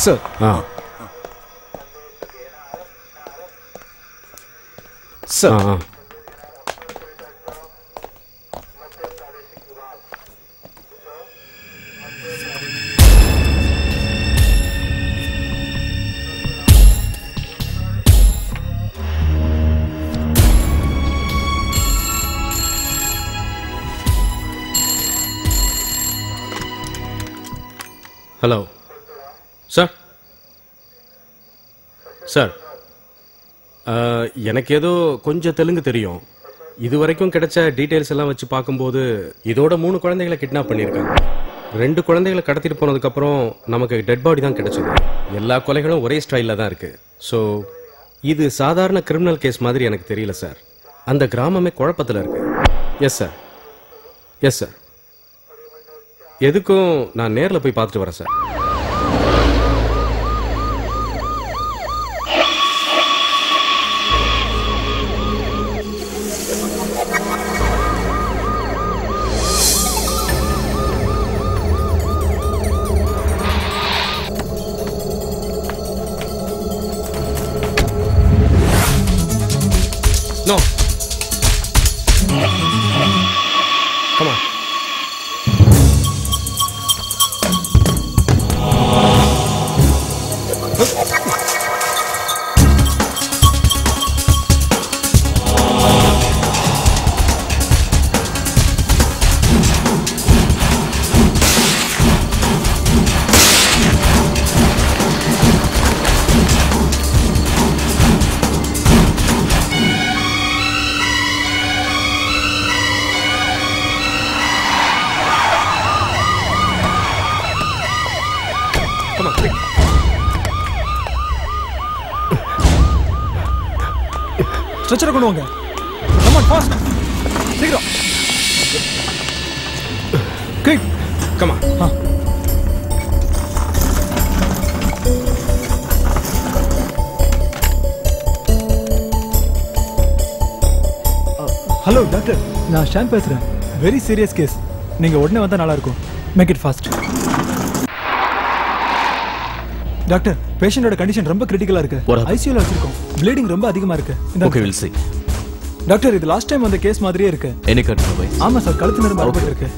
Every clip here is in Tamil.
Sir. Sir hello sir. Sir எனக்கு ஏதோ கொஞ்சம் தெலுங்கு தெரியும். இது வரைக்கும் கிடைச்ச டீட்டெயில்ஸ் எல்லாம் வச்சு பார்க்கும்போது இதோட 3 குழந்தைகளை கிட்னாப் பண்ணியிருக்காங்க. 2 குழந்தைகளை கடத்திட்டு போனதுக்கப்புறம் நமக்கு டெட் பாடி தான் கிடைச்சது. எல்லா கொலைகளும் ஒரே ஸ்டைலில் தான் இருக்கு. ஸோ இது சாதாரண கிரிமினல் கேஸ் மாதிரி எனக்கு தெரியல சார். அந்த கிராமமே குழப்பத்தில் இருக்கு. Yes sir, yes sir. எதுக்கும் நான் நேரில் போய் பார்த்துட்டு வரேன் சார். No. Come on. ஸ்ட்ரெச்சரை கொண்டு வாங்க. Come on fast. சீக்கிரம். Quick. Come on. Hello doctor, நான் ஷான் பேசுறேன். Very serious case. நீங்க உடனே வந்தா நல்லா இருக்கும். Make it fast. டாக்டர், பேஷண்டோட கண்டிஷன் ரொம்ப கிரிட்டிக்கலா இருக்கு. ஐசியூல வச்சிருக்கோம். ப்ளீடிங் ரொம்ப அதிகமா இருக்கு. Okay, will see. டாக்டர், இது லாஸ்ட் டைம் அந்த கேஸ் மாதிரியே இருக்கு. எனி கட் வை? ஆமா சார், கழுத்து நரம்பு அடிபட்டு இருக்கு.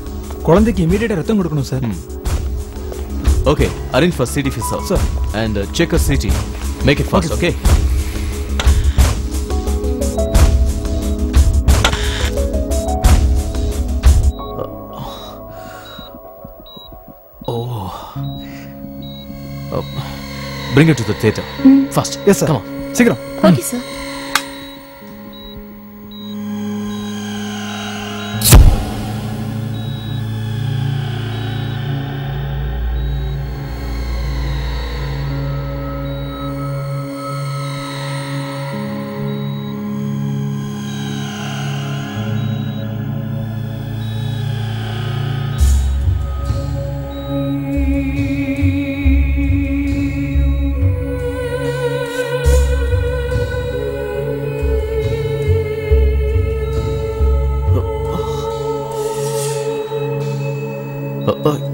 குழந்தைக்கு இமிடியேட்டா ரத்தம் கொடுக்கணும் sir. Okay, arrange for CT for sir and check a CT. Make it fast, okay? Bring her to the theater. Fast. Yes sir. Come on. சீக்கிரம். Okay sir.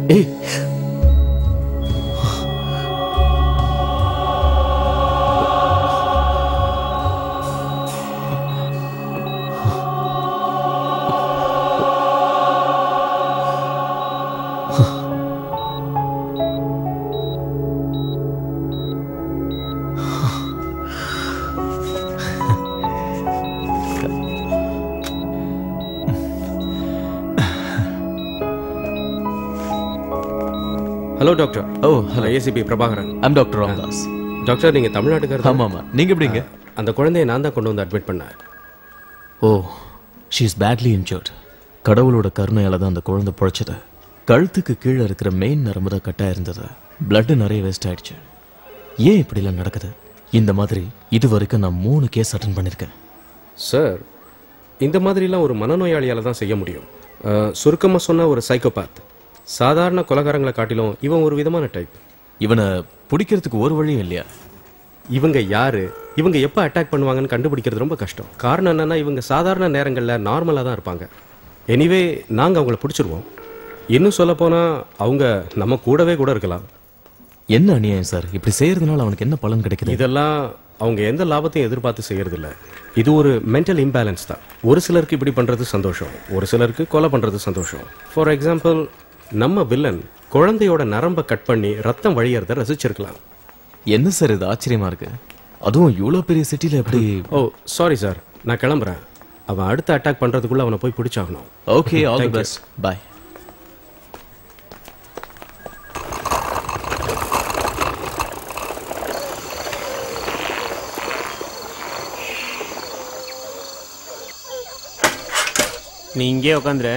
Hey. Hello doctor. Oh hello. ACP Prabhakaran. I'm doctor Ramdas. Doctor, நீங்கள் தமிழ்நாட்டுக்காரர்? ஆமாம். நீங்கள் எப்படிங்க? அந்த குழந்தையை நான் தான் கொண்டு வந்து அட்மிட் பண்ணேன். ஓ, ஷீ இஸ் பேட்லி இன்ஜர்ட். கடவுளோட கருணையால தான் அந்த குழந்தை பிழைச்சது. கழுத்துக்கு கீழே இருக்கிற மெயின் நரம்பு தான் கட்டாக இருந்தது. பிளட் நிறைய வேஸ்ட் ஆயிடுச்சு. ஏன் இப்படிலாம் நடக்குது? இந்த மாதிரி இது வரைக்கும் நான் 3 கேஸ் அட்டன் பண்ணியிருக்கேன். சார், இந்த மாதிரிலாம் ஒரு மனநோயாளியால் தான் செய்ய முடியும். சுருக்கமாக சொன்ன ஒரு சைக்கோபாத். சாதாரண கொலைகாரங்களை காட்டிலும் இவன் ஒரு விதமான டைப். இவனை பிடிக்கிறதுக்கு ஒரு வழியும் இல்லையா? இவங்க யாரு, இவங்க எப்போ அட்டாக் பண்ணுவாங்கன்னு கண்டுபிடிக்கிறது ரொம்ப கஷ்டம். காரணம் என்னன்னா, இவங்க சாதாரண நேரங்களில் நார்மலாக தான் இருப்பாங்க. எனிவே, நாங்கள் அவங்கள பிடிச்சிருவோம். இன்னும் சொல்லப்போனால் அவங்க நம்ம கூடவே கூட இருக்கலாம். என்ன அநியாயம் சார்? இப்படி செய்யறதுனால அவனுக்கு என்ன பலன் கிடைக்குது? இதெல்லாம் அவங்க எந்த லாபத்தையும் எதிர்பார்த்து செய்யறது இல்ல. இது ஒரு மென்டல் இம்பேலன்ஸ் தான். ஒரு சிலருக்கு இப்படி பண்றது சந்தோஷம், ஒரு சிலருக்கு கொலை பண்றது சந்தோஷம். ஃபார் எக்ஸாம்பிள், நம்ம வில்லன் குழந்தையோட நரம்பை கட் பண்ணி ரத்தம் வழியறத ரசிச்சிருக்கலாம். என்ன சார் இது ஆச்சரியமா இருக்கு? அதுவும் இவ்வளவு பெரிய சிட்டில எப்படி? ஓ சாரி சார், நான் கிளம்புறேன். அவன் அடுத்த அட்டாக் பண்றதுக்குள்ள அவனை போய் பிடிச்சாகணும். Okay, all the best, bye. நீ இங்கே உட்காந்துரு.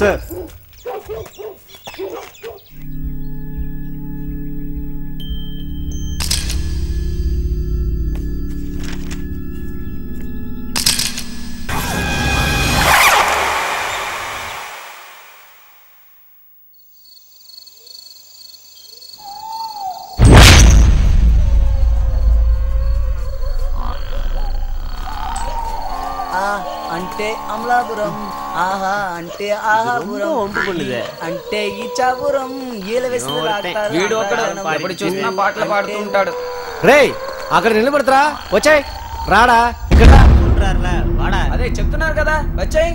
சார், అంటే అమలాపురం, ఆహా అంటే ఆహాపురం, అంటే ఇచ్చాపురం, ఈల వీడు ఒక్కడు ఎప్పుడు చూసినా పాటలు పాడుతూ ఉంటాడు. రేయ్ అక్కడ నిలబడతారా? వచ్చాయి రాడా ఇక్కడ. అదే చెప్తున్నారు కదా, వచ్చాయి.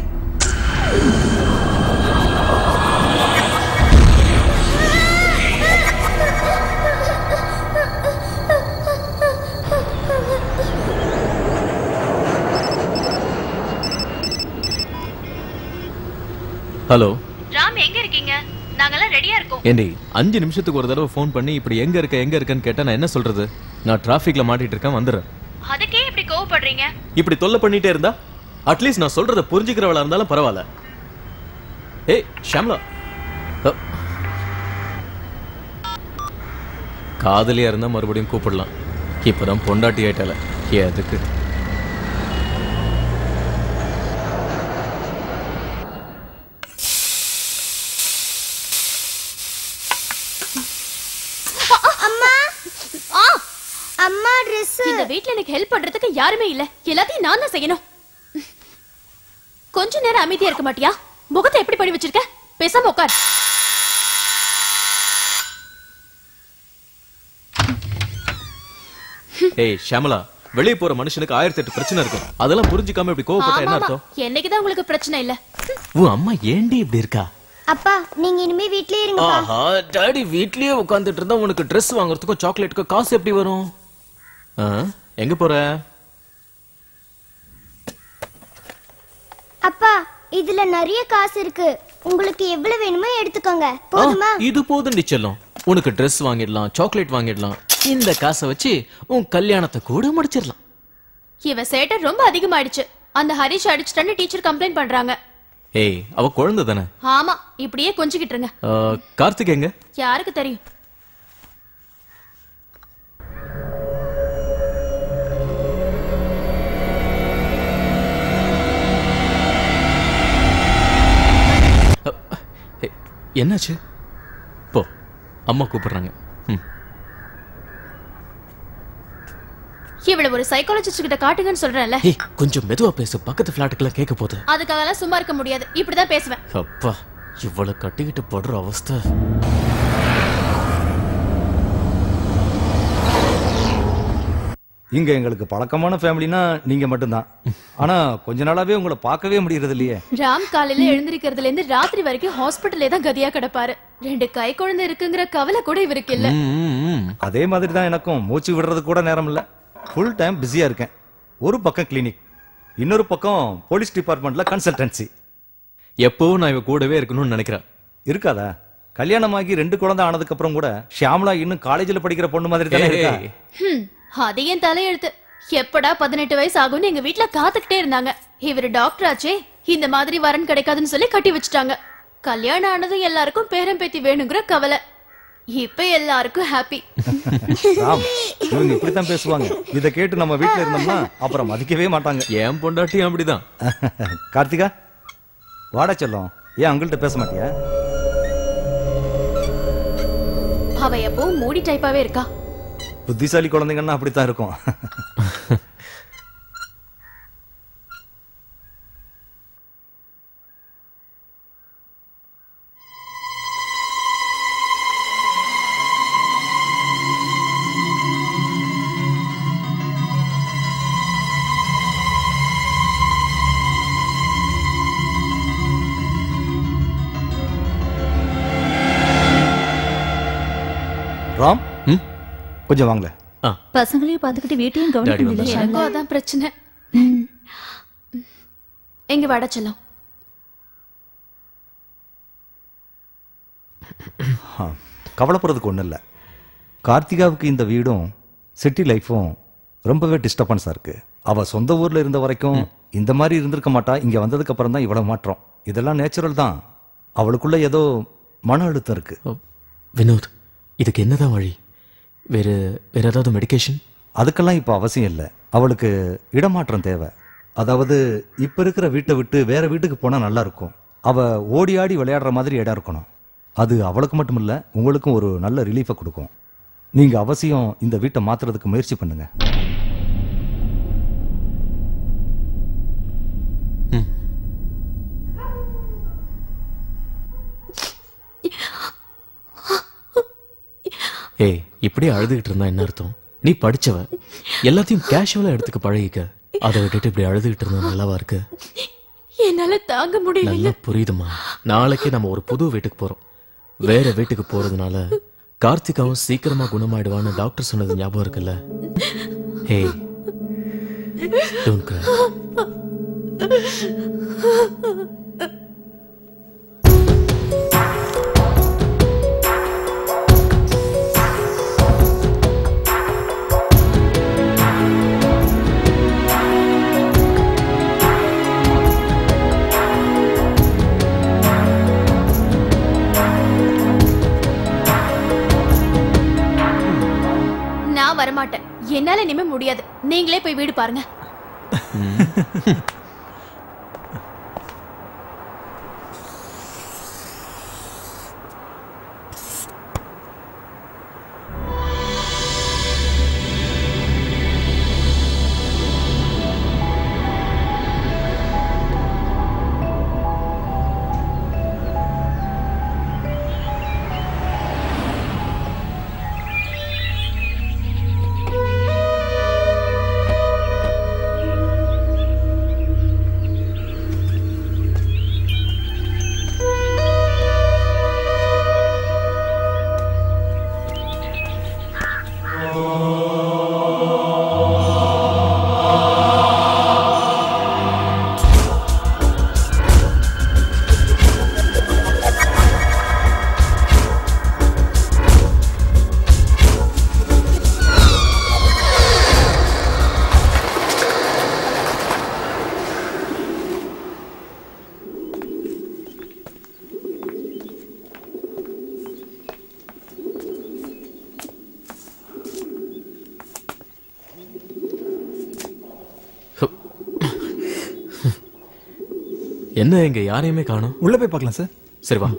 ஹலோ ராம், எங்க இருக்கீங்க? நாங்கெல்லாம் ரெடியா இருக்கோம். ஏண்டி 5 நிமிஷத்துக்கு ஒரு தடவை ஃபோன் பண்ணி இப்படி எங்க இருக்கன்னு கேட்டா நான் என்ன சொல்றது? நான் டிராஃபிக்ல மாட்டிட்டு இருக்கேன், வந்துடுறேன். அதுக்கே இப்படி கோவப்படுறீங்க? இப்படி தொல்லை பண்ணிட்டே இருந்தா அட்லீஸ்ட் நான் சொல்றத புரிஞ்சுக்கிறவளா இருந்தாலும் பரவாயில்ல. ஏய் ஷாம்லா, காதலியா இருந்தா மறுபடியும் கூப்பிடலாம், இப்பதான் பொண்டாட்டி ஆயிட்டால எதுக்கு? அம்மா Dress இந்த வீட்ல எனக்கு ஹெல்ப் பண்றதுக்கு யாருமே இல்ல. எல்லாத்தையும் நான் தான் செய்யணும். கொஞ்ச நேரம் அமைதியா இருக்க மாட்டியா? முகத்தை எப்படி பண்ணி வச்சிருக்க? பேசாம உட்கார். ஏய் ஷாமலா, வெளிய போற மனுஷனுக்கு 1008 பிரச்சனை இருக்கும். அதெல்லாம் புரிஞ்சுக்காம இப்படி கோவப்பட்டா என்ன அர்த்தம்? என்னைக்குதான் உங்களுக்கு பிரச்சனை இல்ல? உன் அம்மா ஏண்டி இப்படி இருக்கா? அப்பா நீங்க இனிமே வீட்லயே இருங்கப்பா. ஆஹா, டாடி வீட்லயே உட்கார்ந்துட்டு இருந்தா உனக்கு Dress வாங்குறதுக்கு சாக்லேட்டுக்கு காசு எப்படி வரும்? எங்க போற? அப்பா இதுல நிறைய காசு இருக்கு. உங்களுக்கு எவ்வளவு வேணுமோ எடுத்துக்கோங்க. போதுமா? இது போதும் செல்லம். உனக்கு Dress வாங்கிடலாம், சாக்லேட் வாங்கிடலாம். இந்த காசை வச்சு உன் கல்யாணத்தை கூட முடிச்சிடலாம். இவ சேட்டை ரொம்ப அதிகமாயிடுச்சு. அந்த ஹரிஷ் அடிச்சுட்டான்னு டீச்சர் கம்ப்ளைண்ட் பண்றாங்க. ஏய், அவ குழந்தை தானே? ஆமா, இப்படியே கொஞ்சிக்கிட்டு இருங்க. கார்த்திக் எங்க? யாருக்கு தெரியும்? என்னாச்சு? போ, அம்மா கூப்பிடுறாங்க. இவள ஒரு சைக்காலஜிஸ்ட் கிட்ட காட்டுங்கன்னு சொல்றேன்ல. கொஞ்சம் மெதுவா பேசு, பக்கத்து பிளாட்டுக்குள்ள கேட்க போகுது. அதுக்காகலாம் சும்மா இருக்க முடியாது. இப்படிதான் பேசுவேன். அப்பா, இவ்வளவு கட்டிக்கிட்டு படுற அவஸ்தை. இங்க எங்களுக்கு பழக்கமான ஃபேமிலினா நீங்க மட்டும்தான். ஆனா கொஞ்ச நாளாவே உங்களை பார்க்கவே முடியறது இல்லையே. ராம் காலையில எழுந்திருக்கிறதுல இருந்து ராத்திரி வரைக்கும் ஹாஸ்பிட்டல்லே தான் கதியா கிடப்பாரு. 2 கை குழந்தை இருக்குங்கிற கவலை கூட இவருக்கு இல்ல. அதே மாதிரி தான் எனக்கும். மூச்சு விடுறது கூட நேரம் இல்ல. ஃபுல் டைம் பிஸியா இருக்கேன். ஒரு பக்கம் கிளினிக், இன்னொரு பக்கம் போலீஸ் டிபார்ட்மெண்ட்ல கன்சல்டன்சி. எப்பவும் நான் இவ கூடவே இருக்கணும்னு நினைக்கிறேன். இருக்காதா? கல்யாணமாகி 2 குழந்தை ஆனதுக்கு அப்புறம் கூட ஷியாமலா இன்னும் காலேஜ்ல படிக்கிற பொண்ணு மாதிரி தானே இருக்கா. அது என் தலையெழுத்து. எப்படா 18 வயசு ஆகும்னு எங்க வீட்டுல காத்துக்கிட்டே இருந்தாங்க. இவரு டாக்டர் ஆச்சே, இந்த மாதிரி வரன் கிடைக்காதுன்னு சொல்லி கட்டி வச்சுட்டாங்க. கல்யாணம் ஆனதும் எல்லாருக்கும் பேரம் பேத்தி வேணுங்கிற கவலை. இப்ப எல்லாருக்கும் ஹாப்பி. இவங்க இப்படித்தான் பேசுவாங்க. இத கேட்டு நம்ம வீட்டுல இருந்தோம்னா அப்புறம் மதிக்கவே மாட்டாங்க. ஏன் பொண்டாட்டி அப்படிதான். கார்த்திகா, வாடா செல்லம். ஏன் அங்கிள்கிட்ட பேச மாட்டியா? அவ எப்பவும் மூடி டைப்பாவே இருக்கா. புத்திசாலி குழந்தைங்கன்னா அப்படித்தான் இருக்கும். ராம், கொஞ்சம் வாங்கல. பசங்களையும் பார்த்துக்கிட்டு வீட்டையும் கவனிக்க முடியல. எனக்கும் அதான் பிரச்சனை. எங்க வாடா செல்லம். கவலைப்படுறதுக்கு ஒன்றும் இல்லை. கார்த்திகாவுக்கு இந்த வீடும் சிட்டி லைஃப்பும் ரொம்பவே டிஸ்டர்பன்ஸாக இருக்கு. அவள் சொந்த ஊரில் இருந்த வரைக்கும் இந்த மாதிரி இருந்திருக்க மாட்டா. இங்கே வந்ததுக்கு அப்புறம் தான் இவ்வளோ மாற்றம். இதெல்லாம் நேச்சுரல் தான். அவளுக்குள்ள ஏதோ மன அழுத்தம் இருக்கு. வினோத், இதுக்கு என்னதான் வழி? வேற ஏதாவது மெடிகேஷன்? அதுக்கெல்லாம் இப்போ அவசியம் இல்லை. அவளுக்கு இடமாற்றம் தேவை. அதாவது இப்போ இருக்கிற வீட்டை விட்டு வேற வீட்டுக்கு போனால் நல்லா இருக்கும். அவள் ஓடி ஆடி விளையாடுற மாதிரி இடம் இருக்கணும். அது அவளுக்கு மட்டும் இல்லை, உங்களுக்கும் ஒரு நல்ல ரிலீஃபை கொடுக்கும். நீங்கள் அவசியம் இந்த வீட்டை மாற்றுறதுக்கு முயற்சி பண்ணுங்க. ஏய், இப்படியே அழுதுகிட்டு இருந்தா என்ன அர்த்தம்? நீ படிச்சவ, எல்லாத்தையும் கேஷுவலா எடுத்துக்க பழகிக்க. அதை விட்டுட்டு இப்படி அழுதுகிட்டு இருந்தா நல்லாவா இருக்கு? என்னால தாங்க முடியல. நல்லா புரியுதுமா. நாளைக்கே நம்ம ஒரு புது வீட்டுக்கு போறோம். வேற வீட்டுக்கு போறதுனால கார்த்திகாவும் சீக்கிரமா குணமாயிடுவான்னு டாக்டர் சொன்னது ஞாபகம் இருக்குல்ல? ஹே, டோன்ட் கிரை. வரமாட்டேன். என்னால இனிமே முடியாது. நீங்களே போய் வீடு பாருங்க. என்ன இங்க யாரையுமே காணோம். உள்ள போய் பார்க்கலாம் சார். சரி வா.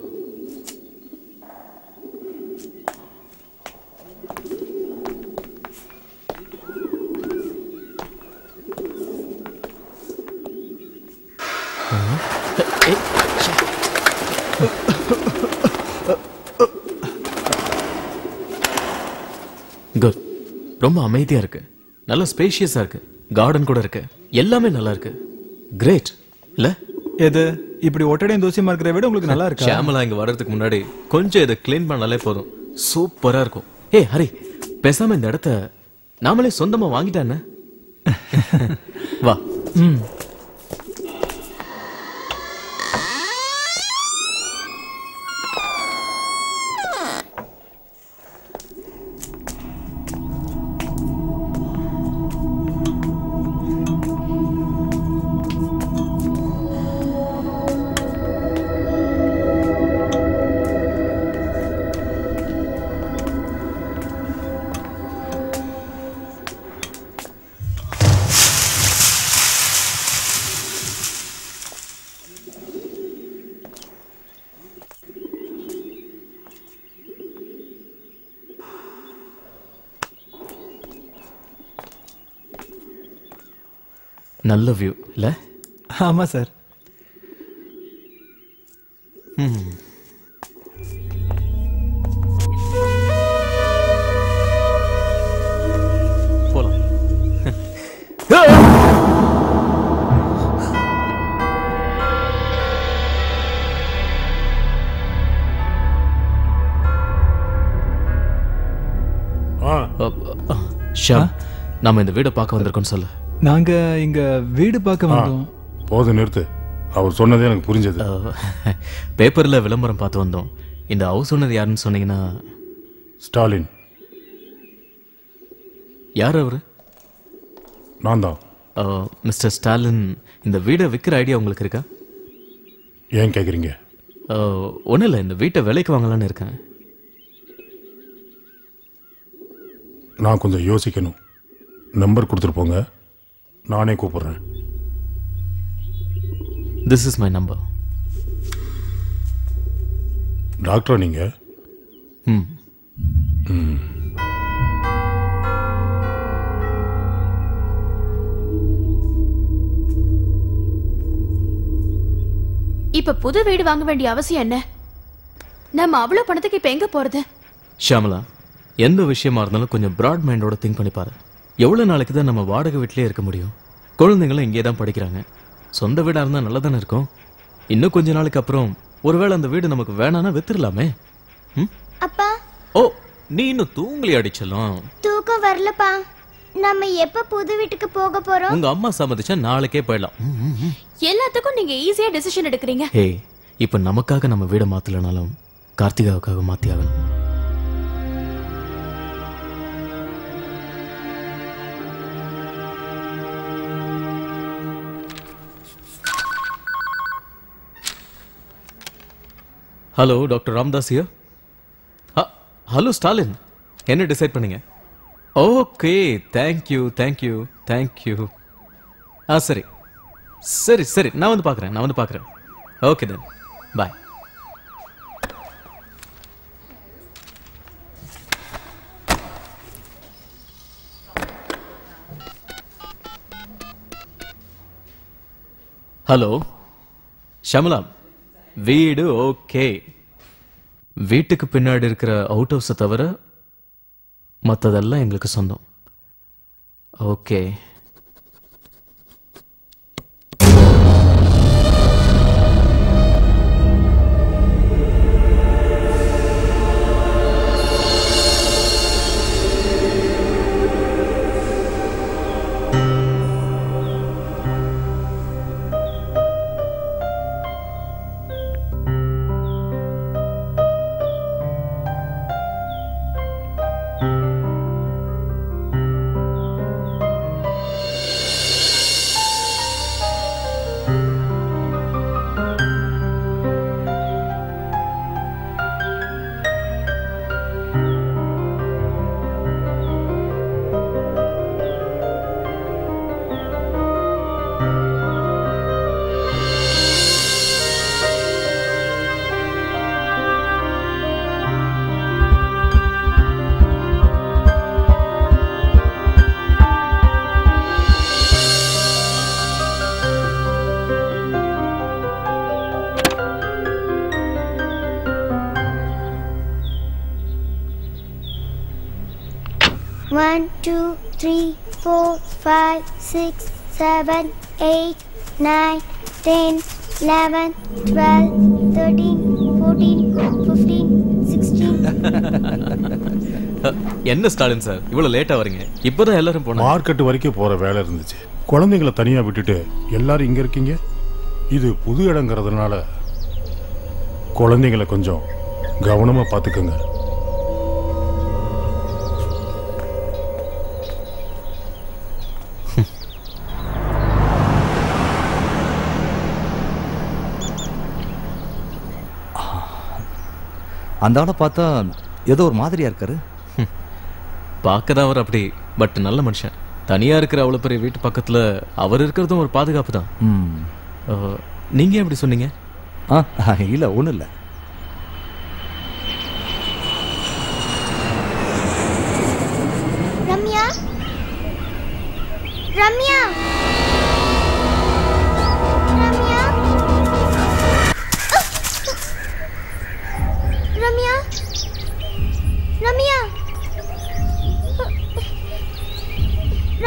குட். ரொம்ப அமைதியா இருக்கு. நல்ல ஸ்பேஷியஸா இருக்கு. கார்டன் கூட இருக்கு. எல்லாமே நல்லா இருக்கு. கிரேட் இல்ல? எது இப்படி ஒட்டடையும் தோசியமா இருக்கிற விட உங்களுக்கு நல்லா இருக்கு. ஷியாமலா இங்க வர்றதுக்கு முன்னாடி கொஞ்சம் இதை கிளீன் பண்ணாலே போதும். சூப்பரா இருக்கும். ஏய் ஹரி, பேசாம இந்த இடத்த நாமளே சொந்தமா வாங்கிட்டானே. வா. நல்ல வியூ இல்ல? ஆமா சார். போலாம். ஷாம், நாம இந்த வீடை பார்க்க வந்திருக்கோம் சொல்லு. நாங்க இங்க வீடு பார்க்க வந்தோம். போதும் நிறுத்து. அவர் சொன்னதே எனக்கு புரிஞ்சது. பேப்பர்ல விளம்பரம் பார்த்து வந்தோம். இந்த ஹவுஸ் ஓனர் யாருன்னு சொன்னீங்கன்னா? ஸ்டாலின். யார் அவரு? நான் தான். மிஸ்டர் ஸ்டாலின், இந்த வீடை விற்கிற ஐடியா உங்களுக்கு இருக்கா? ஏன் கேக்குறீங்க? ஒன்றும் இல்லை, இந்த வீட்டை விலைக்கு வாங்கலான்னு இருக்கேன். நான் கொஞ்சம் யோசிக்கணும். நம்பர் கொடுத்துட்டு போங்க, நானே கூப்பிடுறேன். This is my number. டாக்டரா நீங்க? இப்ப புது வீடு வாங்க வேண்டிய அவசியம் என்ன? நம்ம அவ்வளவு பணத்துக்கு இப்ப எங்க போறது? ஷியாமலா, எந்த விஷயமா இருந்தாலும் கொஞ்சம் பிராட் மைண்டோட திங்க் பண்ணி பாரு. எவ்வளவு நாளைக்கு தான் நம்ம வாடகை வீட்டிலே இருக்க முடியும்? குழந்தைங்களும் இங்கே தான் படிக்கிறாங்க. சொந்த வீடா இருந்தா நல்லா தானே இருக்கும். இன்னும் கொஞ்ச நாளைக்கு அப்புறம் ஒருவேளை அந்த வீடு நமக்கு வேணானா வித்துடலாமே. அப்பா. ஓ, நீ இன்னும் தூங்கலி அடிச்சலாம். தூக்கம் வரலப்பா. நம்ம எப்ப புது வீட்டுக்கு போக போறோம்? உங்க அம்மா சம்மதிச்சா நாளைக்கே போயிடலாம். எல்லாத்துக்கும் நீங்க ஈஸியா டெசிஷன் எடுக்கிறீங்க. ஹே, இப்ப நமக்காக நம்ம வீடை மாத்தலனாலும் கார்த்திகாவுக்காக மாத்தி ஆகணும். Hello, doctor Ramdas here. Hello Stalin, என்ன டிசைட் பண்ணீங்க? Okay, thank you thank you thank you. சரி சரி சரி, நான் வந்து பார்க்குறேன். ஓகே தென், பாய். ஹலோ ஷமலா, வீடு ஓகே. வீட்டுக்கு பின்னாடி இருக்கிற அவுட் ஹவுஸை தவிர மற்றதெல்லாம் எங்களுக்கு சொந்தம். ஓகே. One, two, three, 4, 5, 6, 7, 8, 9, 10, 11, 12, 13, 14, 15, 16. என்ன ஸ்டாலின் சார், இவ்வளவு லேட்டா வரீங்க? இப்பதான் எல்லாரும் போனாங்க. மார்க்கெட் வரைக்கும் போற வேலை இருந்துச்சு. குழந்தைங்களை தனியா விட்டுட்டு எல்லாரும் இங்க இருக்கீங்க. இது புது இடங்கிறதுனால குழந்தைங்களை கொஞ்சம் கவனமா பாத்துக்கோங்க. அந்த ஆளை பார்த்தா ஏதோ ஒரு மாதிரியா இருக்காரு. பார்க்கதான் அவர் அப்படி, பட் நல்ல மனுஷன். தனியா இருக்கிற அவ்வளவு பெரிய வீட்டு பக்கத்துல அவர் இருக்கிறதும் ஒரு பாதுகாப்பு தான். நீங்க எப்படி சொன்னீங்க? இல்ல ஒண்ணும் இல்ல. ரம்யா, ரம்யா, ரம்யா, ரம்யா, ரம்யா,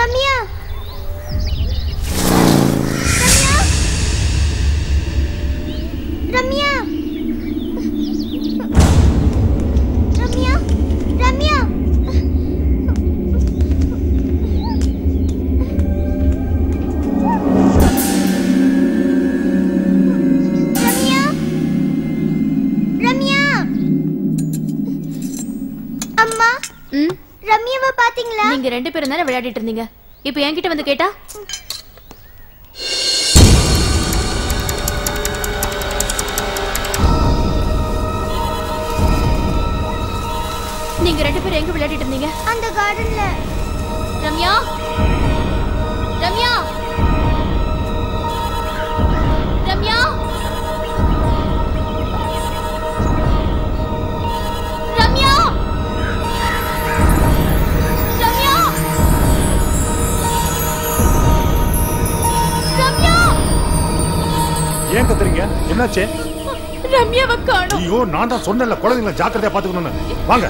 ரம்யா, ரம்யா, ரம்யா, ரம்யா, ரம்யா, அம்மா, ரம்யாவை பாத்தீங்களா? நீங்க 2 பேரும் தானே விளையாடிட்டு இருந்தீங்க. இப்போ என்கிட்ட வந்து கேட்டா நீங்க 2 பேரும் எங்க விளையாடிட்டு இருந்தீங்க? அந்த கார்டன்ல. ரம்யா, ரம்யா, ரம்யா, ரம்யா, ரம்யா, ரம்யா. ஏன் கத்துறீங்க? என்னாச்சு? ரம்யாவை காணோம். ஐயோ, நான் தான் சொன்னேன்ல குழந்தைங்களை ஜாக்கிரதையா பாத்துக்கணும்னு. வாங்க.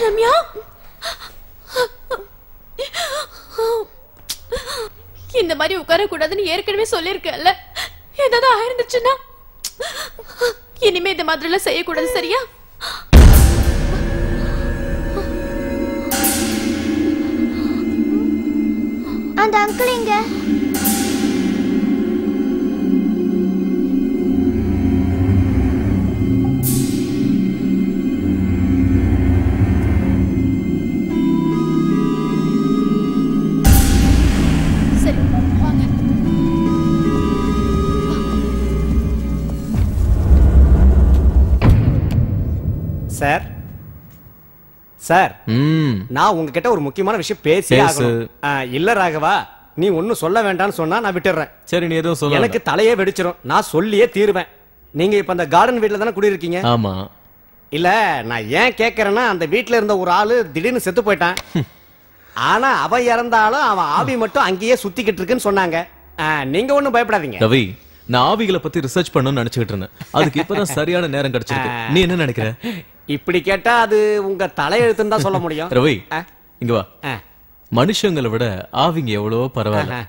ரம்யா, இந்த மாதிரி உட்கார கூடாதுன்னு ஏற்கனவே சொல்லிருக்கல. ஏதாவது ஆயிருந்துச்சுன்னா இனிமே இந்த மாதிரி எல்லாம் செய்யக்கூடாது, சரியா? அந்த அங்கிள் எங்க? சார் சார் நான் உங்ககிட்ட ஒரு முக்கியமான விஷயம் பேசி ஆகணும். இல்ல ராகவா, நீ ஒன்னும் சொல்ல வேண்டாம்னு சொன்னா நான் விட்டுறேன். சரி, நீ எதுவும் சொல்ல. எனக்கு தலையே வெடிச்சிரும், நான் சொல்லியே தீருவேன். நீங்க இப்ப அந்த கார்டன் வீட்ல தானே குடியிருக்கீங்க? ஆமா. இல்ல, நான் ஏன் கேக்குறேன்னா, அந்த வீட்ல இருந்த ஒரு ஆளு திடீர்னு செத்து போயிட்டான். ஆனா அவன் இறந்தாலும் அவன் ஆவி மட்டும் அங்கேயே சுத்திக்கிட்டு இருக்குன்னு சொன்னாங்க. நீங்க ஒண்ணும் பயப்படாதீங்க ரவி. நான் ஆவிகளை பத்தி ரிசர்ச் பண்ணணும்னு நினைச்சுக்கிட்டு இருந்தேன். அதுக்கு இப்பதான் சரியான நேரம் கிடைச்சிருக்கு. நீ என்ன நினைக்கிற? இப்படி கேட்டா அது உங்க தலையெழுத்துன்னு தான் சொல்ல முடியும். ரவி, இங்க வா. மனுஷங்களை விட ஆவிங்க எவ்வளவோ பரவாயில்ல.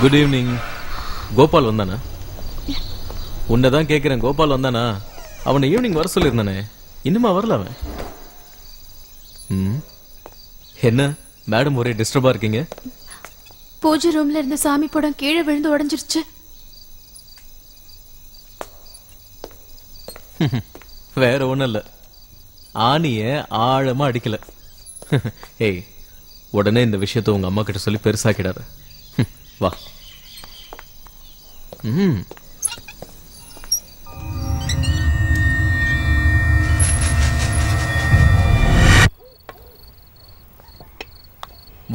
Good evening. கோபால் வந்தானா? உன்னதான் கேக்குறேன். கோபால் வந்தானா? அவனை ஈவினிங் வர சொல்லியிருந்தானே, இன்னுமா வரல அவன்? என்ன மேடம் ஒரே டிஸ்டர்பா இருக்கீங்க? பூஜை ரூம்ல இருந்த சாமி படம் கீழே விழுந்து உடைஞ்சிருச்சு. வேற ஒண்ணும் இல்ல, ஆணிய ஆழமா அடிக்கல. ஏய், உடனே இந்த விஷயத்தை உங்க அம்மா கிட்ட சொல்லி பெருசாக்கிடாத. வா.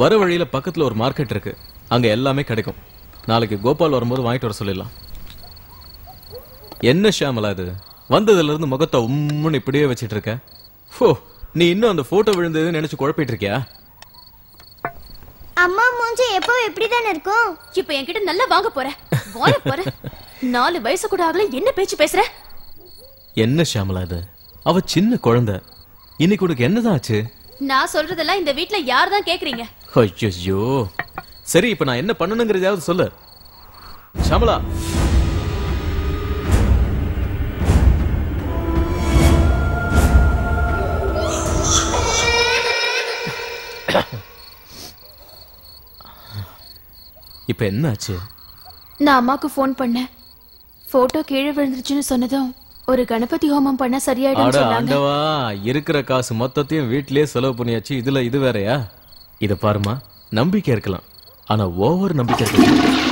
வர வழியில பக்கத்துல ஒரு மார்க்கெட் இருக்கு, அங்க எல்லாமே கிடைக்கும். நாளைக்கு கோபால் வரும்போது வாங்கிட்டு வர சொல்லிடலாம். என்ன ஷாமலா இது, வந்ததுல இருந்து முகத்தை உம்முன்னு இப்படியே வச்சிட்டு இருக்க? ஓ, நீ இன்னும் அந்த போட்டோ விழுந்ததுன்னு நினைச்சு குழப்பிட்டு இருக்கியா? அம்மா மூஞ்சி எப்போ எப்படிதானே இருக்கும்? இப்ப என்கிட்ட நல்லா வாங்க போற. வாய போற. 4 வயசு கூட ஆகல, என்ன பேச்சு பேசுற? என்ன ஷாமலா இது, அவ சின்ன குழந்தை. இன்னைக்கு உனக்கு என்னதான் ஆச்சு? நான் சொல்றதெல்லாம் இந்த வீட்ல யார் தான் கேக்குறீங்க? ஐயோ, சரி இப்ப நான் என்ன பண்ணணுங்கிறதாவது சொல்லு ஷாமலா. இப்ப என்ன ஆச்சு? நான் அம்மாக்கு போன் பண்ணேன். போட்டோ கீழே விழுந்துருச்சுன்னு சொன்னதும் ஒரு கணபதி ஹோமம் பண்ண சரியாயிடும் சொன்னாங்க. இருக்கிற காசு மொத்தத்தையும் வீட்லயே செலவு பண்ணியாச்சு, இதுல இது வேறயா? இத பாருமா, நம்பிக்கை இருக்கலாம், ஆனா ஓவர் நம்பிக்கை இருக்கலாம்.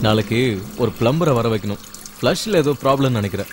நாளைக்கு ஒரு பிளம்பரை வர வைக்கணும். ஃப்ளஷ்ல ஏதோ ப்ராப்ளம் நினைக்கிறேன்.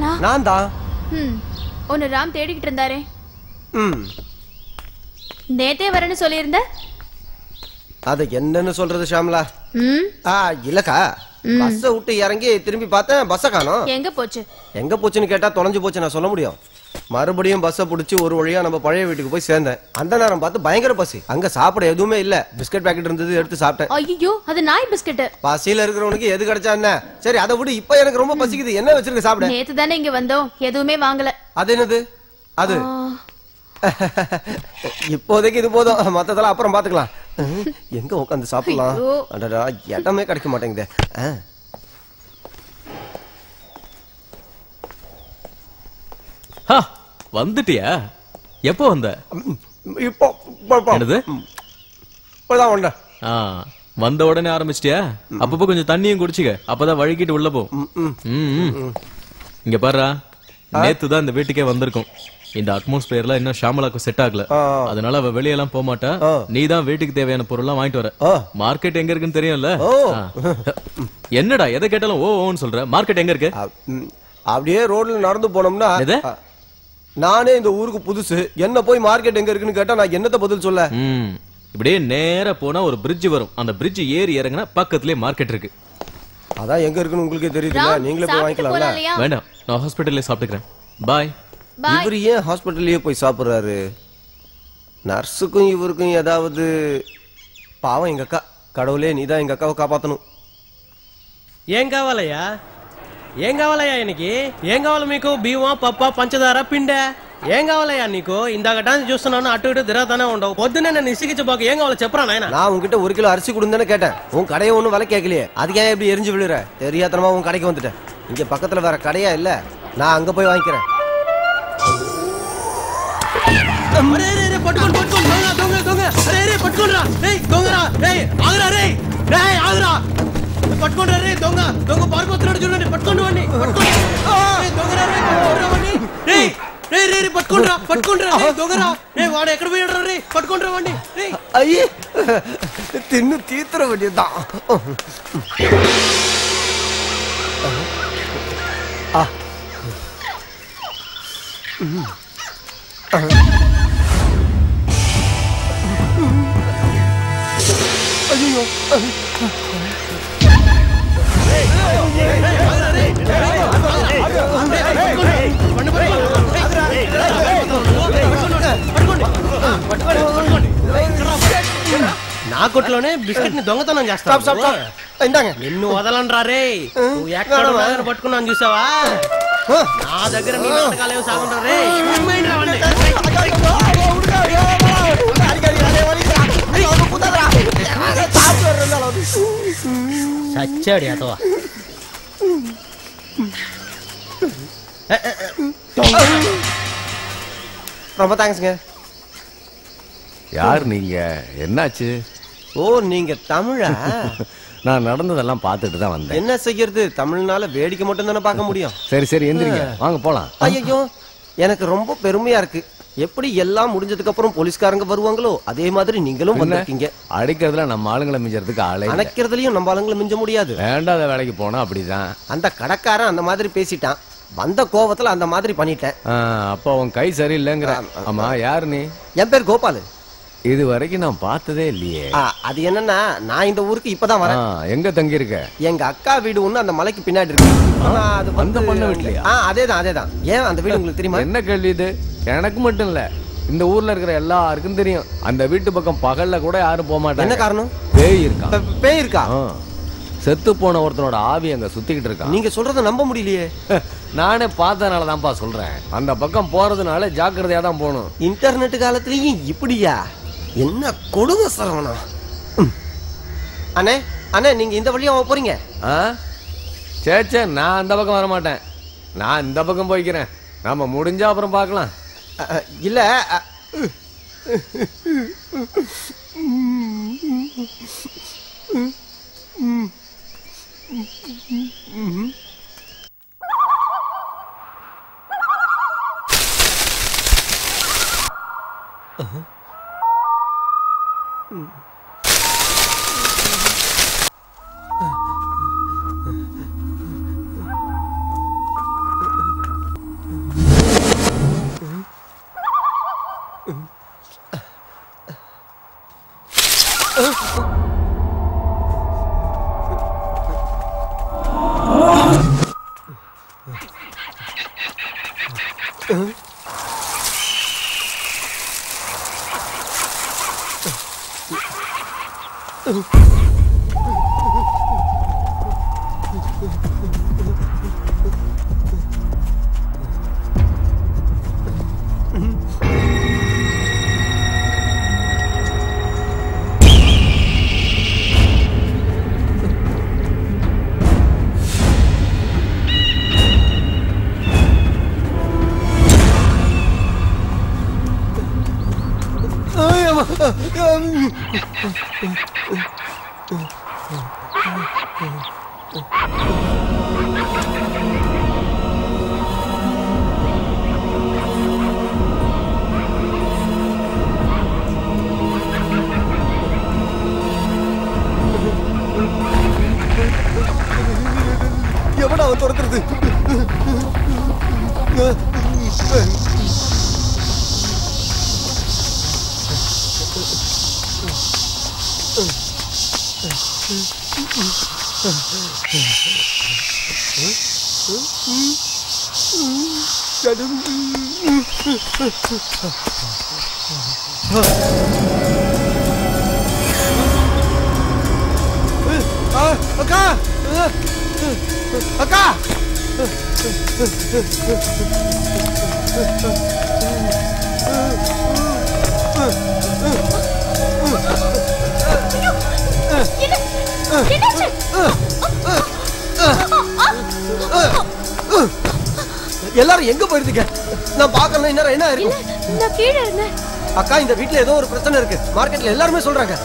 தானா? நான் தான். உன்னை ராம் தேடிக்கிட்டு இருந்தாரே. ம். நேத்தே வரேன்னு சொல்லியிருந்த. அது என்னன்னு சொல்றது ஷாம்லா? இல்லக்கா, பஸ்ஸை விட்டு இறங்கி திரும்பி பார்த்தேன், பஸ்ஸை காணோம். எங்க போச்சு? எங்க போச்சுன்னு கேட்டா தொலைஞ்சு போச்சு நான் சொல்ல முடியும். மறுபடியும் பஸ்ஸை பிடிச்சி ஒரு வழியா நம்ம பழைய வீட்டுக்கு போய் சேர்ந்தேன். அந்த நேரம் பார்த்து பயங்கர பசி. அங்க சாப்பிட எதுவுமே இல்ல. பிஸ்கட் பாக்கெட் இருந்தது, எடுத்து சாப்பிட்டேன். ஐயோ, அது நாய் பிஸ்கட். பசியில இருக்கிறவனுக்கு எது கிடைச்சா என்ன? சரி, அதை விட இப்ப எனக்கு ரொம்ப பசிக்குது. என்ன வச்சிருக்க சாப்பிட? நேத்து தானே இங்க வந்தோம், எதுவுமே வாங்கல. அது என்னது? அது இப்போதைக்கு இது போதும், மத்ததெல்லாம் அப்புறம் பாத்துக்கலாம். எங்க உட்காந்து சாப்பிடலாம்? அடடா, இடமே கிடைக்க மாட்டேங்குதே. வந்துட்டியா? எப்போ வந்த? இப்போ என்னது? வந்த உடனே ஆரம்பிச்சிட்டியா? அப்பப்போ கொஞ்சம் தண்ணியும் குடிச்சுக்க, அப்பதான் வழுக்கிட்டு உள்ள போ. இங்க பாருடா, நேத்து தான் இந்த வீட்டுக்கே வந்திருக்கும். இந்த அட்மாஸ்பியர்ல இன்னும் ஷாமலாக்கு செட் ஆகல, அதனால அவ வெளியெல்லாம் போக மாட்டா. நீ தான் வீட்டுக்கு தேவையான பொருள்லாம் வாங்கிட்டு வர. மார்க்கெட் எங்க இருக்குன்னு தெரியும்ல? என்னடா எதை கேட்டாலும் ஓன்னு சொல்ற? மார்க்கெட் எங்க இருக்கு? அப்படியே ரோட்ல நடந்து போனோம்னா, நானே இந்த ஊருக்கு புதுசு, என்ன போய் மார்க்கெட் எங்க இருக்குன்னு கேட்டா நான் என்னத்த பதில் சொல்ல? இப்படியே நேரா போனா ஒரு பிரிட்ஜ் வரும், அந்த பிரிட்ஜ் ஏறி இறங்கினா பக்கத்துலயே மார்க்கெட் இருக்கு. அதான் எங்க இருக்குன்னு உங்களுக்கே தெரியுதுல, நீங்களே போய் வாங்கிக்கலாம்ல. வேண்டாம், நான் ஹாஸ்பிடல்ல சாப்பிட்டுக்கிறேன். பாய். இவர் ஏன் ஹாஸ்பிட்டல்லயே போய் சாப்பிடுறாரு? நர்ஸுக்கும் இவருக்கும் ஏதாவது? பாவம் எங்க அக்கா. கடவுளே, நீதான் எங்க அக்காவை காப்பாத்தணும். ఏం కావాలయ్యా? ఏం కావాలయ్యా? నీకు ఏం కావాలి? మీకు బియ్యం, పప్పు, పంచదార, పిండి ఏం కావాలయ్యా నీకు? ఇందాక డాన్స్ చూస్తున్నాను, అటు ఇటు తిరుగుతానే ఉండవు. పొద్దున్నే నన్ను ఇసిగించబోక ఏం కావాలో చెప్పరా నాయన? நான் உங்ககிட்ட 1 கிலோ அரிசி கொடுன்னு கேட்டேன். உன் கடையை ஒன்றும் விலை கேட்கலையே, அதுக்கு ஏன் எப்படி எரிஞ்சு விழுற? தெரியாதனமா உன் கடைக்கு வந்துட்டேன். இங்க பக்கத்துல வேற கடையா இல்ல, நான் அங்க போய் வாங்கிக்கிறேன். పట్టుకోండి పట్టుకోండి, దొంగ దొంగ దొంగ, అరే రే పట్టుకోండిరా, రేయ్ దొంగరా, రేయ్ ఆగరా, రేయ్ రేయ్ ఆగరా, పట్టుకోండి రే, దొంగ దొంగ పారిపోతున్నాడు చూడండి, పట్టుకోండి వాడిని, పట్టుకోండి. దొంగరా, రే పట్టుకోండిరా వాడిని, రేయ్ రేయ్ రేయ్ పట్టుకోండిరా, పట్టుకోండిరా, రేయ్ దొంగరా, రేయ్ వాడు ఎక్కడ పోయాడురా, రేయ్ పట్టుకోండిరా వాడిని, రేయ్. అయ్యే, తిన్ను తీత్ర వేడియదా. ஐயோ, నా కొట్లోనే బిస్కెట్ ని దొంగతనం చేస్తా. నిన్ను వదలనరా రే, నువ్వు ఎక్కడ పట్టుకున్నాను చూసావా? నా దగ్గర నీ నాటకాలు ఏమో సాగుంటా రే. சச்சாடி அதுவா? ரொம்ப தேங்க்ஸ்ங்க. யார் நீங்க? என்னாச்சு? ஓ, நீங்க தமிழா? நான் நடந்ததெல்லாம் பார்த்துட்டு தான் வந்தேன். என்ன செய்யறது, தமிழ்னால வேடிக்கை மட்டும் தானே பார்க்க முடியும். சரி சரி, எந்திரிங்க, வாங்க போலாம். ஐயோ, எனக்கு ரொம்ப பெருமையா இருக்கு. எப்படி எல்லாம் முடிஞ்சதுக்கு அப்புறம் போலீஸ்காரங்க வருவாங்களோ அதே மாதிரி நீங்களும் வந்திருக்கீங்க. அடிக்கிறதுல நம்ம ஆளுங்களை மிஞ்சறதுக்கு ஆளே இல்ல. அணைக்கிறதுலயும் நம்ம ஆளுங்களை மிஞ்ச முடியாது. வேண்டாத வேலைக்கு போனா அப்படிதான். அந்த கடைக்காரன் அந்த மாதிரி பேசிட்டான், வந்த கோவத்துல அந்த மாதிரி பண்ணிட்டேன். அப்போ உன் கை சரியில்லைங்கிற. ஆமா, யாரு நீ? என் பேர் கோபாலு. இது வரைக்கும் நான் பார்த்ததே இல்லையே. அது என்னன்னா, நான் இந்த ஊருக்கு இப்பதான் வரேன். எங்க தங்கி இருக்க? எங்க அக்கா வீடு ஒண்ணு அந்த மலைக்கு பின்னாடி இருக்கு. அது அந்த பண்ண வீட்லயா? அதேதான் அதேதான். ஏன் அந்த வீடு உங்களுக்கு தெரியுமா? என்ன கேள்வி இது? எனக்கு மட்டும் இல்ல, இந்த ஊர்ல இருக்கிற எல்லாருக்கும் தெரியும். அந்த வீட்டு பக்கம் பகல்ல கூட யாரும் போக மாட்டாங்க. என்ன காரணம்? பேய் இருக்கா. பேய் இருக்கா? செத்து போன ஒருத்தனோட ஆவி அங்க சுத்திக்கிட்டு இருக்கான். நீங்க சொல்றத நம்ப முடியலையே. நானே பார்த்தனால தான்ப்பா சொல்றேன். அந்த பக்கம் போறதுனால ஜாக்கிரதையா தான் போகணும். இன்டர்நெட் காலத்துலயும் இப்படியா? என்ன கொடுமை சரவணா. அண்ணே அண்ணே, நீங்க இந்த வழியா போறீங்க? சே, நான் அந்த பக்கம் வர மாட்டேன். நான் இந்த பக்கம் போய்க்கிறேன். நாம முடிஞ்சா அப்புறம் பார்க்கலாம். இல்ல, எவடா அவன் துரத்துறது? அக்கா அக்கா எல்லாரும் எங்க போயிருந்தீங்க? நான் பார்க்கல. இன்னும் என்ன இருக்கு? நான் கீழே இருந்தேன். அக்கா இந்த வீட்ல ஏதோ ஒரு பிரச்சனை இருக்கு. மார்க்கெட்ல எல்லாருமே சொல்றாங்க.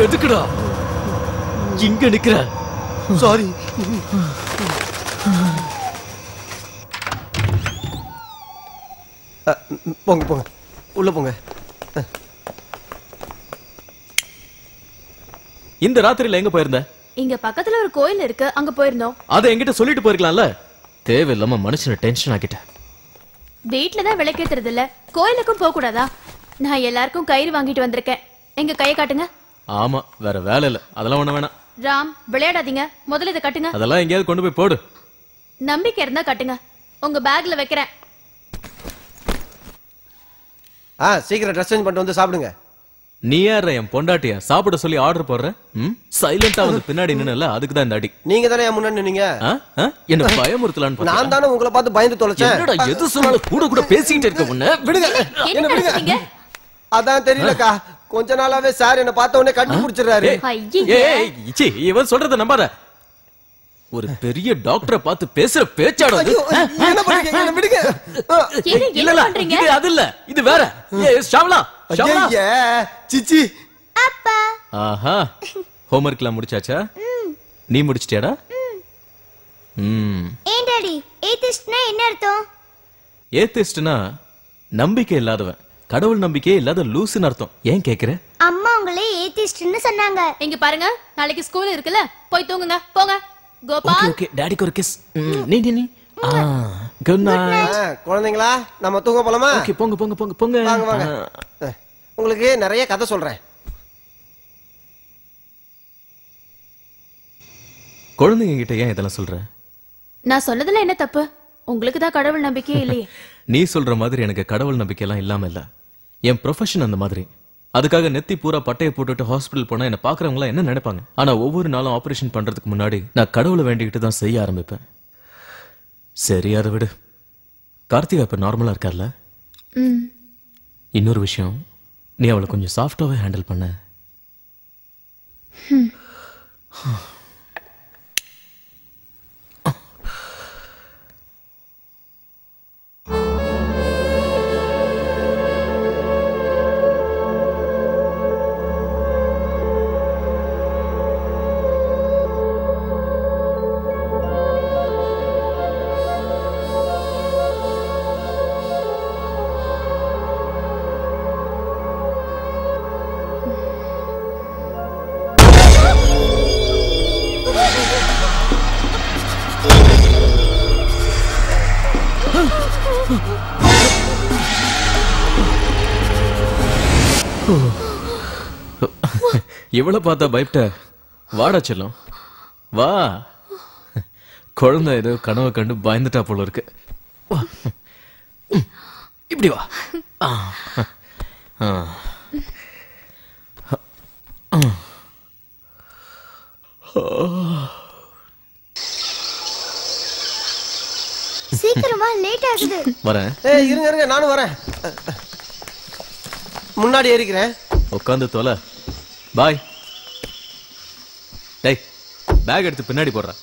எதுக்குடா இங்க நிக்கிற? சாரி. போங்க போங்க, உள்ள போங்க. இந்த ராத்திரியில எங்க போயிருந்த? இங்க பக்கத்துல ஒரு கோயில் இருக்கு, அங்க போயிருந்தோம். அத என்கிட்ட சொல்லிட்டு போயிருக்கலாம்ல. தேவையில்லாம மனுஷனை டென்ஷன் ஆக்கிட்ட. வீட்டுலதான் விளக்கேத்துறது இல்ல, கோயிலுக்கும் போக கூடாதா? நான் எல்லாருக்கும் கயிறு வாங்கிட்டு வந்திருக்கேன். எங்க கையை காட்டுங்க. ஆமா, வேற வேலை இல்ல. அதெல்லாம் ஒண்ணு வேணாம். ராம், விளையாடாதீங்க. முதல்ல இதை கட்டுங்க. அதெல்லாம் எங்கேயாவது கொண்டு போய் போடு. நம்பிக்கை இருந்தா கட்டுங்க. உங்க பேக்ல வைக்கிறேன். சீக்கிரம் ட்ரெஸ் சேஞ்ச் பண்ணிட்டு வந்து சாப்பிடுங்க. நீ யார என் பொண்டாட்டியா சாப்பிட சொல்லி ஆர்டர் போடுற? சைலண்டா வந்து பின்னாடி நின்னல, அதுக்கு தான் இந்த அடி. நீங்க தானே என் முன்னாடி நின்னீங்க. என்ன பயமுறுத்தலான்னு நான் தானே உங்களை பார்த்து பயந்து தொலைச்சேன். என்னடா எது சொன்னாலும் கூட கூட பேசிக்கிட்டே இருக்க. உன்னை விடுங்க, என்ன விடுங்க. அதான் தெரியலக்கா, கொஞ்ச நாளாவே சார் என்ன பார்த்த உடனே கண்டுபிடிச்சிடுறாரு. இவன் சொல்றத நம்பாத. ஒரு பெரிய டாக்டரை பார்த்து பேசுற பேச்சாட. என்ன பண்றீங்க? என்ன விடுங்க. இல்ல இது அது இல்ல, இது வேற. ஷாவலா ஷாவலா சிச்சி. அப்பா. ஆஹா, ஹோம்வொர்க்லாம் முடிச்சாச்சா? நீ முடிச்சிட்டியாடா? ஏன் டாடி, ஏத்திஸ்ட்னா என்ன அர்த்தம்? ஏத்திஸ்ட்னா நம்பிக்கை இல்லாதவன், கடவுள் நம்பிக்கையே இல்லாத லூசுன்னு அர்த்தம். ஏன் கேக்குற? அம்மா உங்களே ஏத்திஸ்ட்னு சொன்னாங்க. இங்க பாருங்க, நாளைக்கு ஸ்கூல் இருக்குல்ல, போய் தூங்குங்க போங்க. கோபால். ஓகே டாடிக்கு ஒரு கிஸ். நீ குட் நைட். குழந்தைங்களா நம்ம தூங்க போலாமா? ஓகே போங்க போங்க போங்க போங்க. வாங்க வாங்க. உங்களுக்கு நிறைய கதை சொல்றேன். குழந்தைங்க கிட்ட ஏன் இதெல்லாம் சொல்ற? நான் சொன்னதுல என்ன தப்பு? உங்களுக்கு தான் கடவுள் நம்பிக்கையே இல்லையே. நீ சொல்ற மாதிரி எனக்கு கடவுள் நம்பிக்கை எல்லாம் இல்லாம இல்ல. என் ப்ரொஃபஷன் அந்த மாதிரி. அதுக்காக நெத்தி பூரா பட்டையை போட்டுட்டு ஹாஸ்பிட்டல் போனா என்ன பாக்குறவங்க என்ன நினைப்பாங்க? ஆனா ஒவ்வொரு நாளும் ஆபரேஷன் பண்றதுக்கு முன்னாடி நான் கடவுளை வேண்டிக்கிட்டு தான் செய்ய ஆரம்பிப்பேன். சரி அதை விடு. கார்த்திகா இப்ப நார்மலா இருக்கார்ல? இன்னொரு விஷயம், நீ அவளை கொஞ்சம் சாஃப்டாவே ஹேண்டில் பண்ண. எவ்வளவு பார்த்தா பயப்பட்ட? வாடா செல்லம் வா. குழந்தை ஏதோ கனவை கண்டு பயந்துட்டா போல இருக்கு. இப்படி வா. சீக்கிரமா லேட் ஆகுது. வரேன். இருங்க இருங்க நானும் வரேன். முன்னாடி ஏறிக்கிறேன். உட்காந்து தொலை. பாய். டேய் பேக் எடுத்து பின்னாடி போடுற.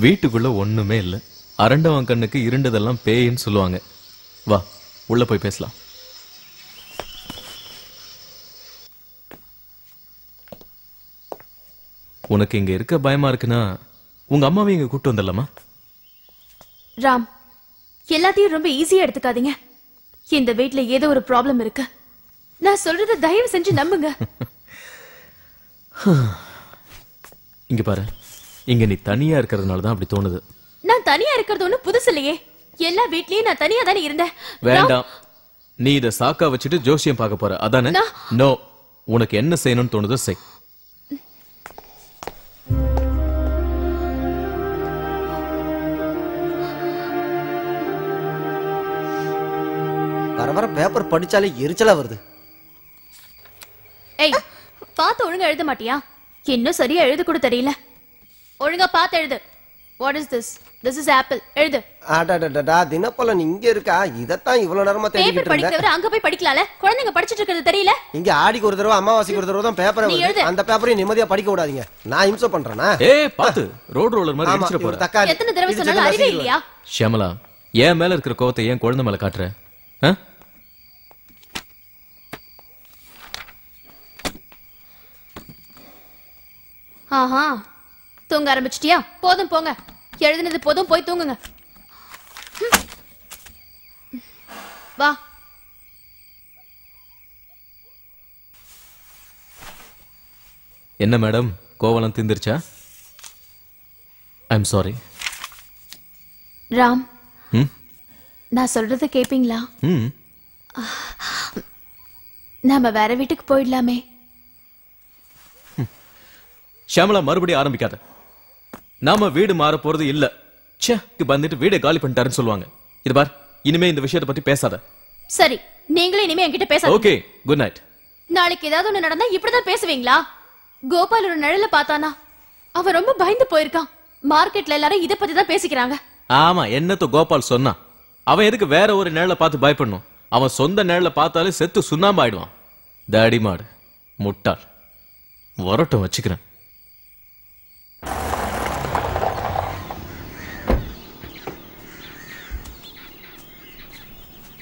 வீட்டுக்குள்ள ஒண்ணுமே இல்ல. அரண்டவன் கண்ணுக்கு இருண்டதெல்லாம் பேயின்னு சொல்லுவாங்க. வா உள்ள போய் பேசலாம். உனக்கு இங்க இருக்க பயமா இருக்குன்னா உங்க அம்மாவை இங்க கூட்டு வந்துடலாமா? ராம், எல்லாத்தையும் ரொம்ப ஈஸியா எடுத்துக்காதீங்க. இந்த வீட்ல ஏதோ ஒரு ப்ராப்ளம் இருக்கு. நான் சொல்றத தயவு செஞ்சு நம்புங்க. இங்க பாரு, இங்க நீ தனியா இருக்கிறதுனால தான் அப்படி தோணுது. நான் தனியா இருக்கிறது ஒண்ணும் புதுசு இல்லையே. எல்லா வீட்லயும் நான் தனியா தானே இருந்தேன். வேண்டாம், நீ இத சாக்கா வச்சுட்டு ஜோசியம் பார்க்க போற அதானே? நோ, உனக்கு என்ன செய்யணும்னு தோணுதோ செய். வர வர பேப்பர் படிச்சாலே எரிச்சலா வருது. ஏய், பார்த்து ஒழுங்கா எழுத மாட்டியா? இன்னும் சரியா எழுத கூட தெரியல. ஒழுங்கா பார்த்து எழுது. What is this? This is apple. எழுது. அடடடடா, தினப்பலன் இங்க இருக்கா? இதத்தான் இவ்வளவு நேரமா தேடிட்டு பேப்பர் இருந்தேன். படிக்கிறவரை அங்க போய் படிக்கலாம்ல. குழந்தைங்க படிச்சிட்டு இருக்கிறது தெரியல. இங்க ஆடிக்கு ஒரு தடவை அமாவாசைக்கு ஒரு தடவை தான் பேப்பரை நீ வருது. எழுது. அந்த பேப்பரையும் நிம்மதியா படிக்க விடாதீங்க. நான் இம்சை பண்றேனா? ஏய் பாத்து, ரோட் ரோலர் மாதிரி அடிச்சிர போற. எத்தனை தடவை சொன்னாலும் அறிவே இல்லையா? ஷியாமலா, ஏன் மேல இருக்கிற கோவத்தை ஏன் குழந்தை மேல காட்டுற? ஆஹா, தூங்க ஆரம்பிச்சிட்டியா? போதும் போங்க, எழுதுனது போதும், போய் தூங்குங்க. வா. என்ன மேடம், கோவலம் தீந்துருச்சா? I am sorry. ராம், நான் சொல்றத கேப்பீங்களா? நாம வேற வீட்டுக்கு போயிடலாமே. ஷியாமலா, மறுபடியும் ஆரம்பிக்காத. நாம வீடு மாற போறது இல்ல. வந்துட்டு வீடை காலி பண்ணிட்டாருன்னு சொல்லுவாங்க. இது பார், இனிமே இந்த விஷயத்தை பத்தி பேசாத. சரி, நீங்களே இனிமே என்கிட்ட பேசாதீங்க. Okay, good night. நாளைக்கு ஏதாவது ஒண்ணு நடந்தா இப்படிதான் பேசுவீங்களா? கோபால் ஒரு நிழல பார்த்தானா அவன் ரொம்ப பயந்து போயிருக்கான். மார்க்கெட்ல எல்லாரும் இத பத்தி தான் பேசிக்கிறாங்க. ஆமா, என்னத்த கோபால் சொன்னா? அவன் எதுக்கு வேற ஒரு நிழல பார்த்து பயப்படணும்? அவன் சொந்த நிழல பார்த்தாலே செத்து சுண்ணாம்பு ஆயிடுவான். தாடி மாடு, முட்டாள். வரட்டும், வச்சுக்கிறேன்.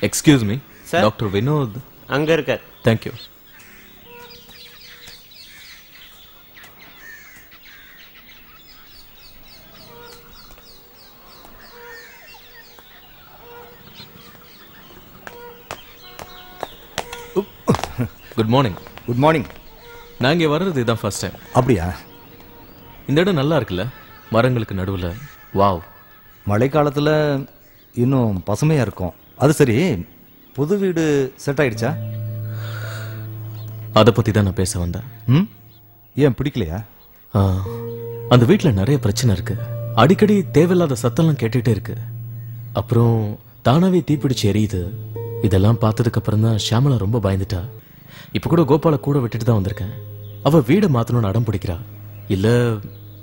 எக்ஸ்கியூஸ் மீ, டாக்டர் வினோத் அங்க இருக்கார். Thank you. Good morning. Good morning. நான் இங்கே வர்றது இதுதான் ஃபர்ஸ்ட் டைம். அப்படியா? இந்த இடம் நல்லா இருக்குல்ல, மரங்களுக்கு நடுவில். வாவ். மழைக்காலத்தில் இன்னும் பசுமையாக இருக்கும். அது சரி, புது வீடு செட் ஆயிடுச்சா? அதை பற்றி தான் நான் பேச வந்தேன். ஏன் பிடிக்கலையா? அந்த வீட்டில் நிறைய பிரச்சனை இருக்கு. அடிக்கடி தேவையில்லாத சத்தம்லாம் கேட்டுகிட்டே இருக்கு. அப்புறம் தானாவே தீப்பிடிச்சு எரியுது. இதெல்லாம் பார்த்ததுக்கு அப்புறம் தான் ஷியாமலா ரொம்ப பயந்துட்டா. இப்போ கூட கோபாலை கூட விட்டுட்டு தான் வந்திருக்கேன். அவ வீடை மாற்றணும்னு அடம் பிடிக்கிறா. இல்லை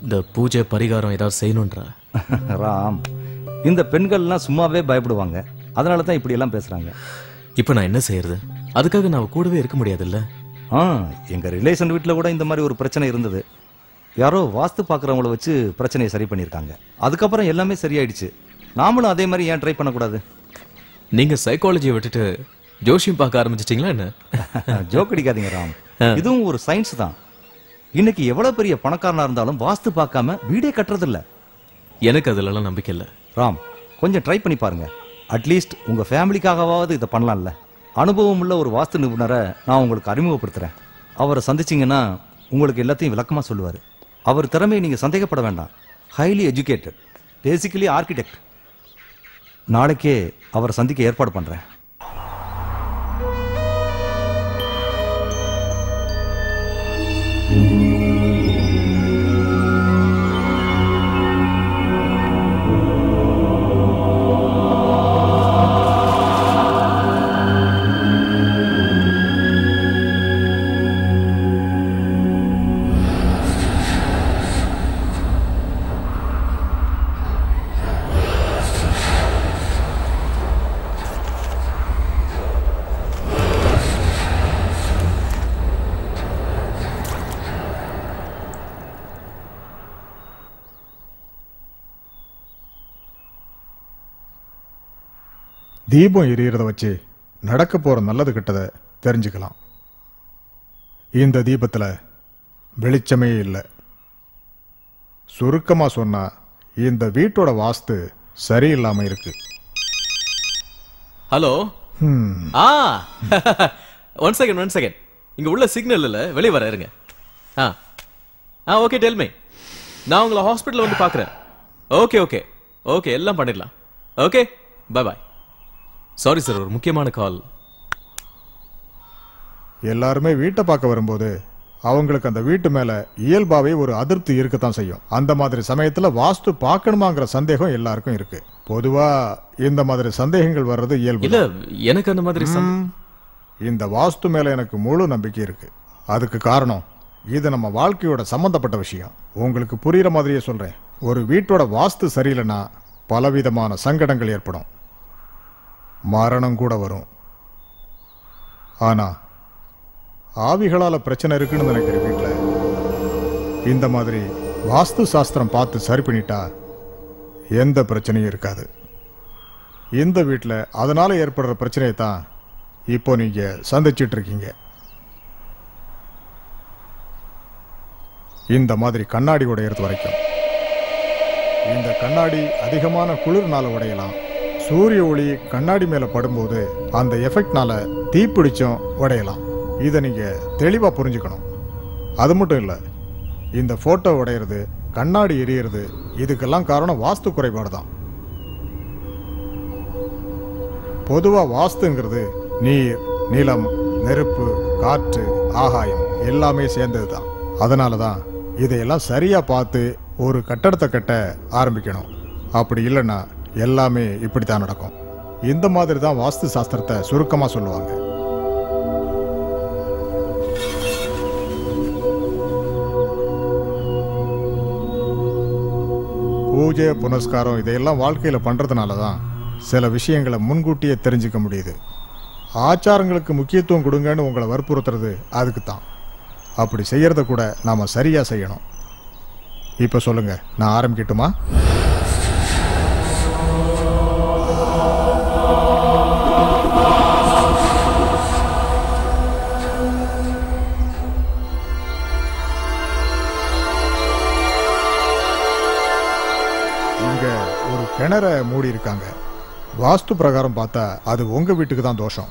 இந்த பூஜை பரிகாரம் ஏதாவது செய்யணுன்றா. ராம், இந்த பெண்கள்லாம் சும்மாவே பயப்படுவாங்க. அதனால தான் இப்படி எல்லாம் பேசுறாங்க. இப்போ நான் என்ன செய்யறது? அதுக்காக நான் கூடவே இருக்க முடியாதுல்ல. எங்க ரிலேஷன் வீட்டில் கூட இந்த மாதிரி ஒரு பிரச்சனை இருந்தது. யாரோ வாஸ்து பார்க்குறவங்கள வச்சு பிரச்சனையை சரி பண்ணியிருக்காங்க. அதுக்கப்புறம் எல்லாமே சரியாயிடுச்சு. நாமளும் அதே மாதிரி ஏன் ட்ரை பண்ணக்கூடாது? நீங்க சைக்காலஜியை விட்டுட்டு ஜோஷியம் பார்க்க ஆரம்பிச்சிட்டீங்களா என்ன? ஜோக் அடிக்காதீங்க ராம், இதுவும் ஒரு சயின்ஸ் தான். இன்னைக்கு எவ்வளவு பெரிய பணக்காரனா இருந்தாலும் வாஸ்து பார்க்காம வீடே கட்டுறது இல்ல. எனக்கு அதுலலாம் நம்பிக்கை இல்லை. ராம், கொஞ்சம் ட்ரை பண்ணி பாருங்க. அட்லீஸ்ட் உங்க ஃபேமிலிக்காகவாவது இதை பண்ணலாம்ல. அனுபவம் உள்ள ஒரு வாஸ்து நிபுணரை நான் உங்களுக்கு அறிமுகப்படுத்துறேன். அவரை சந்திச்சீங்கன்னா உங்களுக்கு எல்லாத்தையும் விளக்கமா சொல்லுவாரு. அவர் திறமையை நீங்க சந்தேகப்பட வேண்டாம். Highly educated, basically architect. நாளைக்கே அவரை சந்திக்க ஏற்பாடு பண்றேன். தீபம் எரியறத வச்சு நடக்க போற நல்லது கெட்டதை தெரிஞ்சுக்கலாம். இந்த தீபத்துல வெளிச்சமே இல்லை. சுருக்கமா சொன்னா இந்த வீட்டோட வாஸ்து சரியில்லாம இருக்கு. ஹலோ. One second. இங்க உள்ள சிக்னல் இல்ல, வெளியே வர இருங்க. Okay, tell me. நான் உங்களை ஹாஸ்பிட்டல் வந்து பாக்குறேன். ஓகே, எல்லாம் பண்ணிடலாம். Okay, bye bye. Sorry sir, ஒரு முக்கியமான கால். எல்லாருமே வீட்டை பார்க்க வரும்போது அவங்களுக்கு அந்த வீட்டு மேல இயல்பாவே ஒரு அதிருப்தி இருக்கத்தான் செய்யும். அந்த மாதிரி சமயத்துல வாஸ்து பார்க்கணுமாங்கிற சந்தேகம் எல்லாருக்கும் இருக்கு. பொதுவா இந்த மாதிரி சந்தேகங்கள் வர்றது இயல்பு. இல்ல, எனக்கு அந்த மாதிரி இந்த வாஸ்து மேல எனக்கு முழு நம்பிக்கை இருக்கு. அதுக்கு காரணம் இது நம்ம வாழ்க்கையோட சம்பந்தப்பட்ட விஷயம். உங்களுக்கு புரியுற மாதிரியே சொல்றேன். ஒரு வீட்டோட வாஸ்து சரியில்லைன்னா பலவிதமான சங்கடங்கள் ஏற்படும், மரணம் கூட வரும். ஆனா ஆவிகளால பிரச்சனை இருக்குன்னு நினைக்கிற வீட்டுல இந்த மாதிரி வாஸ்து சாஸ்திரம் பார்த்து சரி பண்ணிட்டா எந்த பிரச்சனையும் இருக்காது. இந்த வீட்டுல அதனால ஏற்படுற பிரச்சனையை தான் இப்போ நீங்க சந்திச்சிட்டு இருக்கீங்க. இந்த மாதிரி கண்ணாடி உடையறது வரைக்கும் இந்த கண்ணாடி அதிகமான குளிர்னால உடையலாம். சூரிய ஒளி கண்ணாடி மேல படும்போது அந்த எஃபெக்ட்னால தீப்பிடிச்சும் உடையலாம். இதை நீங்க தெளிவா புரிஞ்சுக்கணும். அது மட்டும் இல்ல, இந்த போட்டோ உடையிறது, கண்ணாடி எரியறது, இதுக்கெல்லாம் காரணம் வாஸ்து குறைபாடு தான். பொதுவா வாஸ்துங்கிறது நீர், நிலம், நெருப்பு, காற்று, ஆகாயம் எல்லாமே சேர்ந்ததுதான். அதனாலதான் இதையெல்லாம் சரியா பார்த்து ஒரு கட்டடத்தை கட்ட ஆரம்பிக்கணும். அப்படி இல்லைன்னா எல்லாமே இப்படித்தான் நடக்கும். இந்த மாதிரி தான் வாஸ்து சாஸ்திரத்தை சுருக்கமா சொல்லுவாங்க. பூஜை, புனஸ்காரம் இதையெல்லாம் வாழ்க்கையில பண்றதுனால தான் சில விஷயங்களை முன்கூட்டியே தெரிஞ்சுக்க முடியுது. ஆச்சாரங்களுக்கு முக்கியத்துவம் கொடுங்கன்னு உங்களை வற்புறுத்துறது அதுக்கு தான். அப்படி செய்யறத கூட நாம சரியா செய்யணும். இப்ப சொல்லுங்க, நான் ஆரம்பிக்கட்டுமா? இங்க ஒரு கிணற மூடி இருக்காங்க. வாஸ்து பிரகாரம் பார்த்தா அது உங்க வீட்டுக்கு தான் தோஷம்.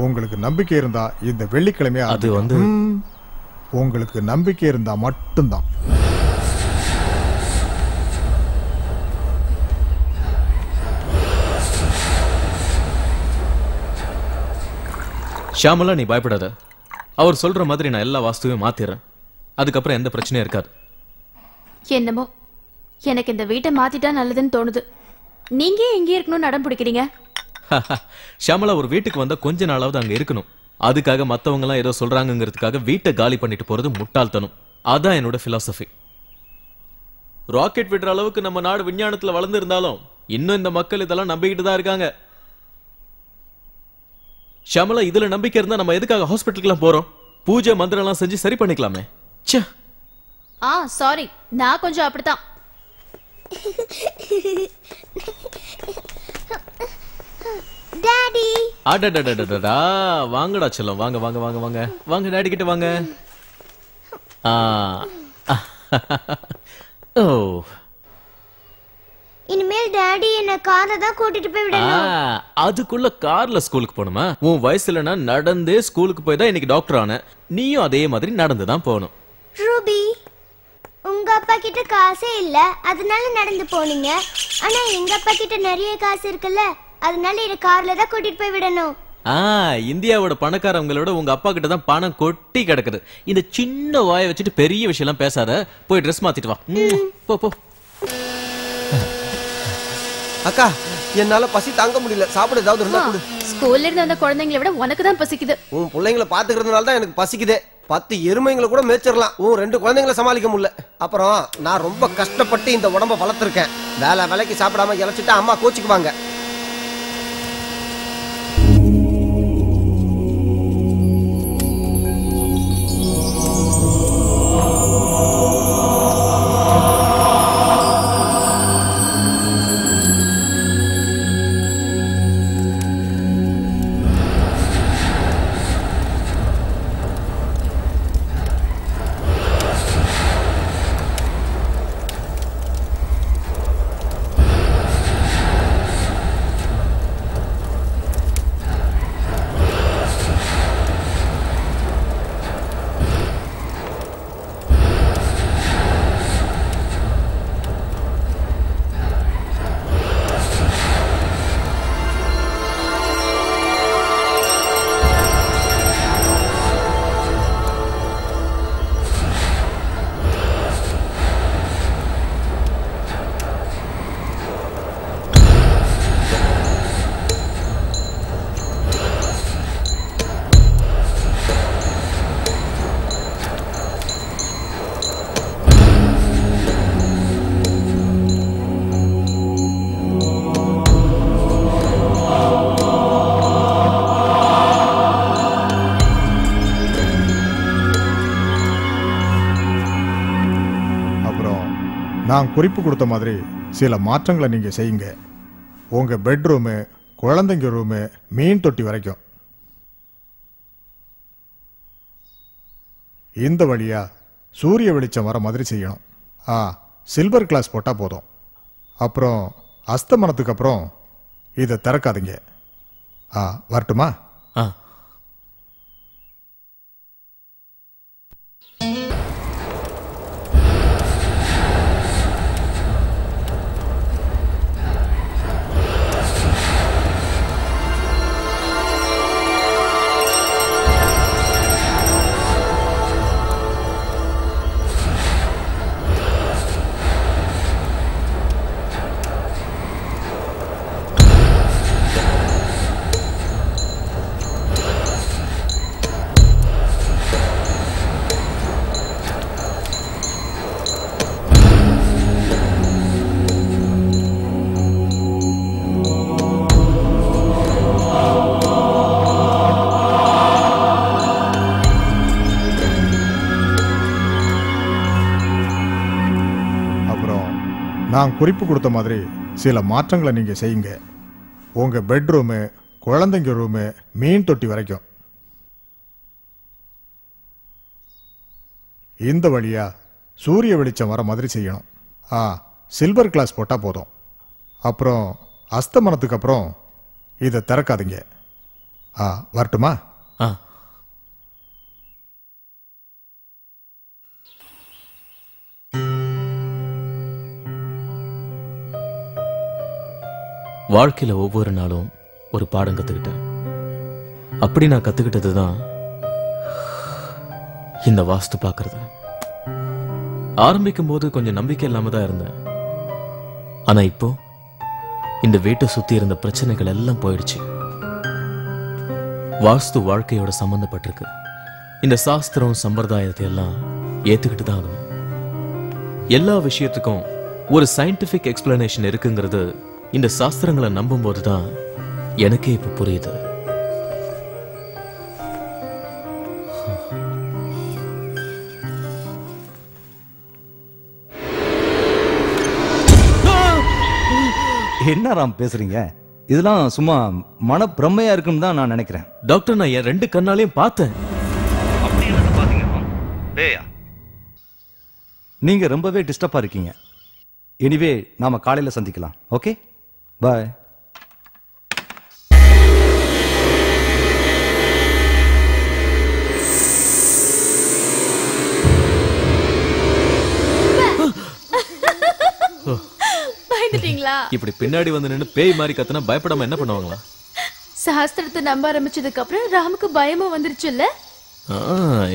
உங்களுக்கு நம்பிக்கை இருந்தா இந்த வெள்ளிக்கிழமை அது வந்து உங்களுக்கு நம்பிக்கை இருந்தா மட்டும்தான். ஷாமலா, நீ பயப்படாத. அவர் சொல்ற மாதிரி நான் எல்லா வாஸ்துவையும் மாத்திடுறேன். அதுக்கப்புறம் எந்த பிரச்சனையும் இருக்காது. என்னமோ எனக்கு இந்த வீட்டை மாத்திட்டா நல்லதுன்னு தோணுது. நீங்க எங்கே இருக்கணும்னு அடம் பிடிக்கிறீங்க? ஷாமலா, ஒரு வீட்டுக்கு வந்தா கொஞ்ச நாளாவது அங்க இருக்கணும். அதுக்காக மத்தவங்க எல்லாம் ஏதோ சொல்றாங்கிறதுக்காக வீட்டை காலி பண்ணிட்டு போறது முட்டாள்தனம். அதான் என்னோட பிலாசபி. ராக்கெட் விடுற அளவுக்கு நம்ம நாடு விஞ்ஞானத்துல வளர்ந்து இருந்தாலும் இன்னும் இந்த மக்கள் இதெல்லாம் நம்பிக்கிட்டு தான் இருக்காங்க. ஷாமலா, இதுல நம்பிக்கை இருந்தா நம்ம எதுக்காக ஹாஸ்பிட்டலுக்குலாம் போறோம்? பூஜை மந்திரம் எல்லாம் செஞ்சு சரி பண்ணிக்கலாமே. சாரி, நான் கொஞ்சம் அப்படித்தான். டாடி, அடடடடடா, வாங்கடா செல்லம், வாங்க வாங்க வாங்க வாங்க வாங்க, டாடி கிட்ட வாங்க. ஓ, இனிமேல் டாடி என்ன கார்ல தான் கூட்டிட்டு போய் விடணும். அதுக்குள்ள கார்ல ஸ்கூலுக்கு போணுமா? உன் வயசுல நான் நடந்தே ஸ்கூலுக்கு போய் தான் இன்னைக்கு டாக்டர் ஆனேன். நீயும் அதே மாதிரி நடந்து தான் போகணும். ரூபி, உங்க அப்பா கிட்ட காசே இல்ல, அதனால நடந்து போனீங்க. ஆனா எங்க அப்பா கிட்ட நிறைய காசு இருக்குல்ல, அதனால இத கார்ல தான் கூட்டிட்டு போய் விடணும். இந்தியாவோட பணக்காரங்களோட உங்க அப்பா கிட்ட தான் பணம் கொட்டி கிடக்குது. இந்த சின்ன வாயை வச்சுட்டு பெரிய விஷயம் எல்லாம் பேசாத. போய் ட்ரெஸ் மாத்திட்டு வா. போ போ. அக்கா, என்னால பசி தாங்க முடியல. சாப்பிட ஏதாவது இருந்தா கொடு. ஸ்கூல்ல இருந்து வந்த குழந்தைங்களை விட உனக்கு தான் பசிக்குது. உன் பிள்ளைங்களை பாத்துக்கிறதுனால தான் எனக்கு பசிக்குதே. 10 எருமைங்களை கூட மேய்ச்சிடலாம். 2 குழந்தைங்களை சமாளிக்க முடியல. அப்புறம் நான் ரொம்ப கஷ்டப்பட்டு இந்த உடம்ப வளர்த்துருக்கேன். வேலைக்கு சாப்பிடாம இழைச்சிட்டு அம்மா கோச்சிக்குவாங்க. நான் குறிப்பு கொடுத்த மாதிரி சில மாற்றங்களை நீங்க செய்யுங்க. உங்க பெட்ரூமு, குழந்தைங்க ரூமு, மீன் தொட்டி வரைக்கும் இந்த வழியா சூரிய வெளிச்சம் வர மாதிரி செய்யணும். சில்வர் கிளாஸ் போட்டா போதும். அப்புறம் அஸ்தமனத்துக்கு அப்புறம் இதை திறக்காதீங்க. வரட்டுமா? நான் குறிப்பு கொடுத்த மாதிரி சில மாற்றங்களை நீங்க செய்யுங்க. உங்க பெட்ரூமு, குழந்தைங்க ரூமு, மீன் தொட்டி வரைக்கும் இந்த வழியா சூரிய வெளிச்சம் வர மாதிரி செய்யணும். சில்வர் கிளாஸ் போட்டா போதும். அப்புறம் அஸ்தமனத்துக்கு அப்புறம் இதை திறக்காதீங்க. வரட்டுமா? வாழ்க்கையில ஒவ்வொரு நாளும் ஒரு பாடம் கத்துக்கிட்டேன். அப்படி நான் கத்துக்கிட்டது தான் இந்த வாஸ்து பார்க்கறது. ஆரம்பிக்கும் போது கொஞ்சம் நம்பிக்கை இல்லாம தான் இருந்தேன். ஆனா இப்போ இந்த வீட்டை சுத்தி இருந்த பிரச்சனைகள் எல்லாம் போயிடுச்சு. வாஸ்து வாழ்க்கையோட சம்பந்தப்பட்டிருக்கு. இந்த சாஸ்திரம் சம்பிரதாயத்தை எல்லாம் ஏத்துக்கிட்டு தான் ஆகணும். எல்லா விஷயத்துக்கும் ஒரு சயின்டிபிக் எக்ஸ்பிளனேஷன் இருக்குங்கிறது இந்த சாஸ்திரங்களை நம்பும் போதுதான் எனக்கே இப்ப புரியுது. என்ன ராம் பேசுறீங்க? இதெல்லாம் சும்மா மன பிரம்மையா இருக்குன்னு தான் நான் நினைக்கிறேன். டாக்டர், நான் என் 2 கண்ணாலையும் பார்த்தேன். நீங்க ரொம்பவே டிஸ்டர்பா இருக்கீங்க. எனிவே நாம காலையில சந்திக்கலாம். ஓகே, பாய். பயந்துட்டீங்களா? இப்படி பின்னாடி வந்து நின்னு பேய் மாதிரி கத்துனா பயப்படாம என்ன பண்ணுவாங்களா? சாஸ்திரத்தை நம்ப ஆரம்பிச்சதுக்கு அப்புறம் ராமுக்கு பயமும் வந்துருச்சுல்ல.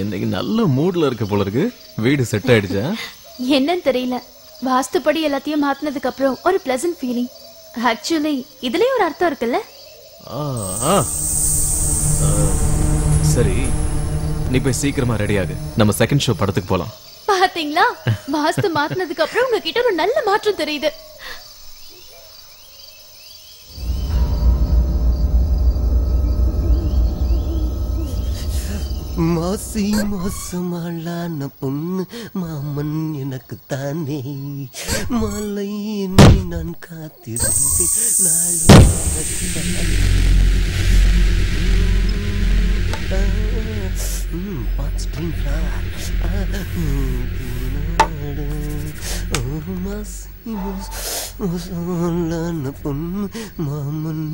இன்னைக்கு நல்ல மூட்ல இருக்கு போல இருக்கு. வீடு செட் ஆயிடுச்சா? என்னன்னு தெரியல. வாஸ்துப்படி எல்லாத்தையும் மாத்தினதுக்கு அப்புறம் ஒரு பிளசன்ட் ஃபீலிங். ஆக்சுவலி இதுலயும் ஒரு அர்த்தம் இருக்குல்ல. சரி, நீ போய் சீக்கிரமா ரெடி ஆகு. நம்ம செகண்ட் ஷோ படத்துக்கு போலாம். பாத்தீங்களா, வாஸ்து மாத்தினதுக்கு அப்புறம் உங்ககிட்ட ஒரு நல்ல மாற்றம் தெரியுது. மாசி மாசமாளான பொண்ணு மாமன் எனக்கு தானே மாலை என்னை நான் காத்திருந்தேன் நாளை பொண்ணு மாமன்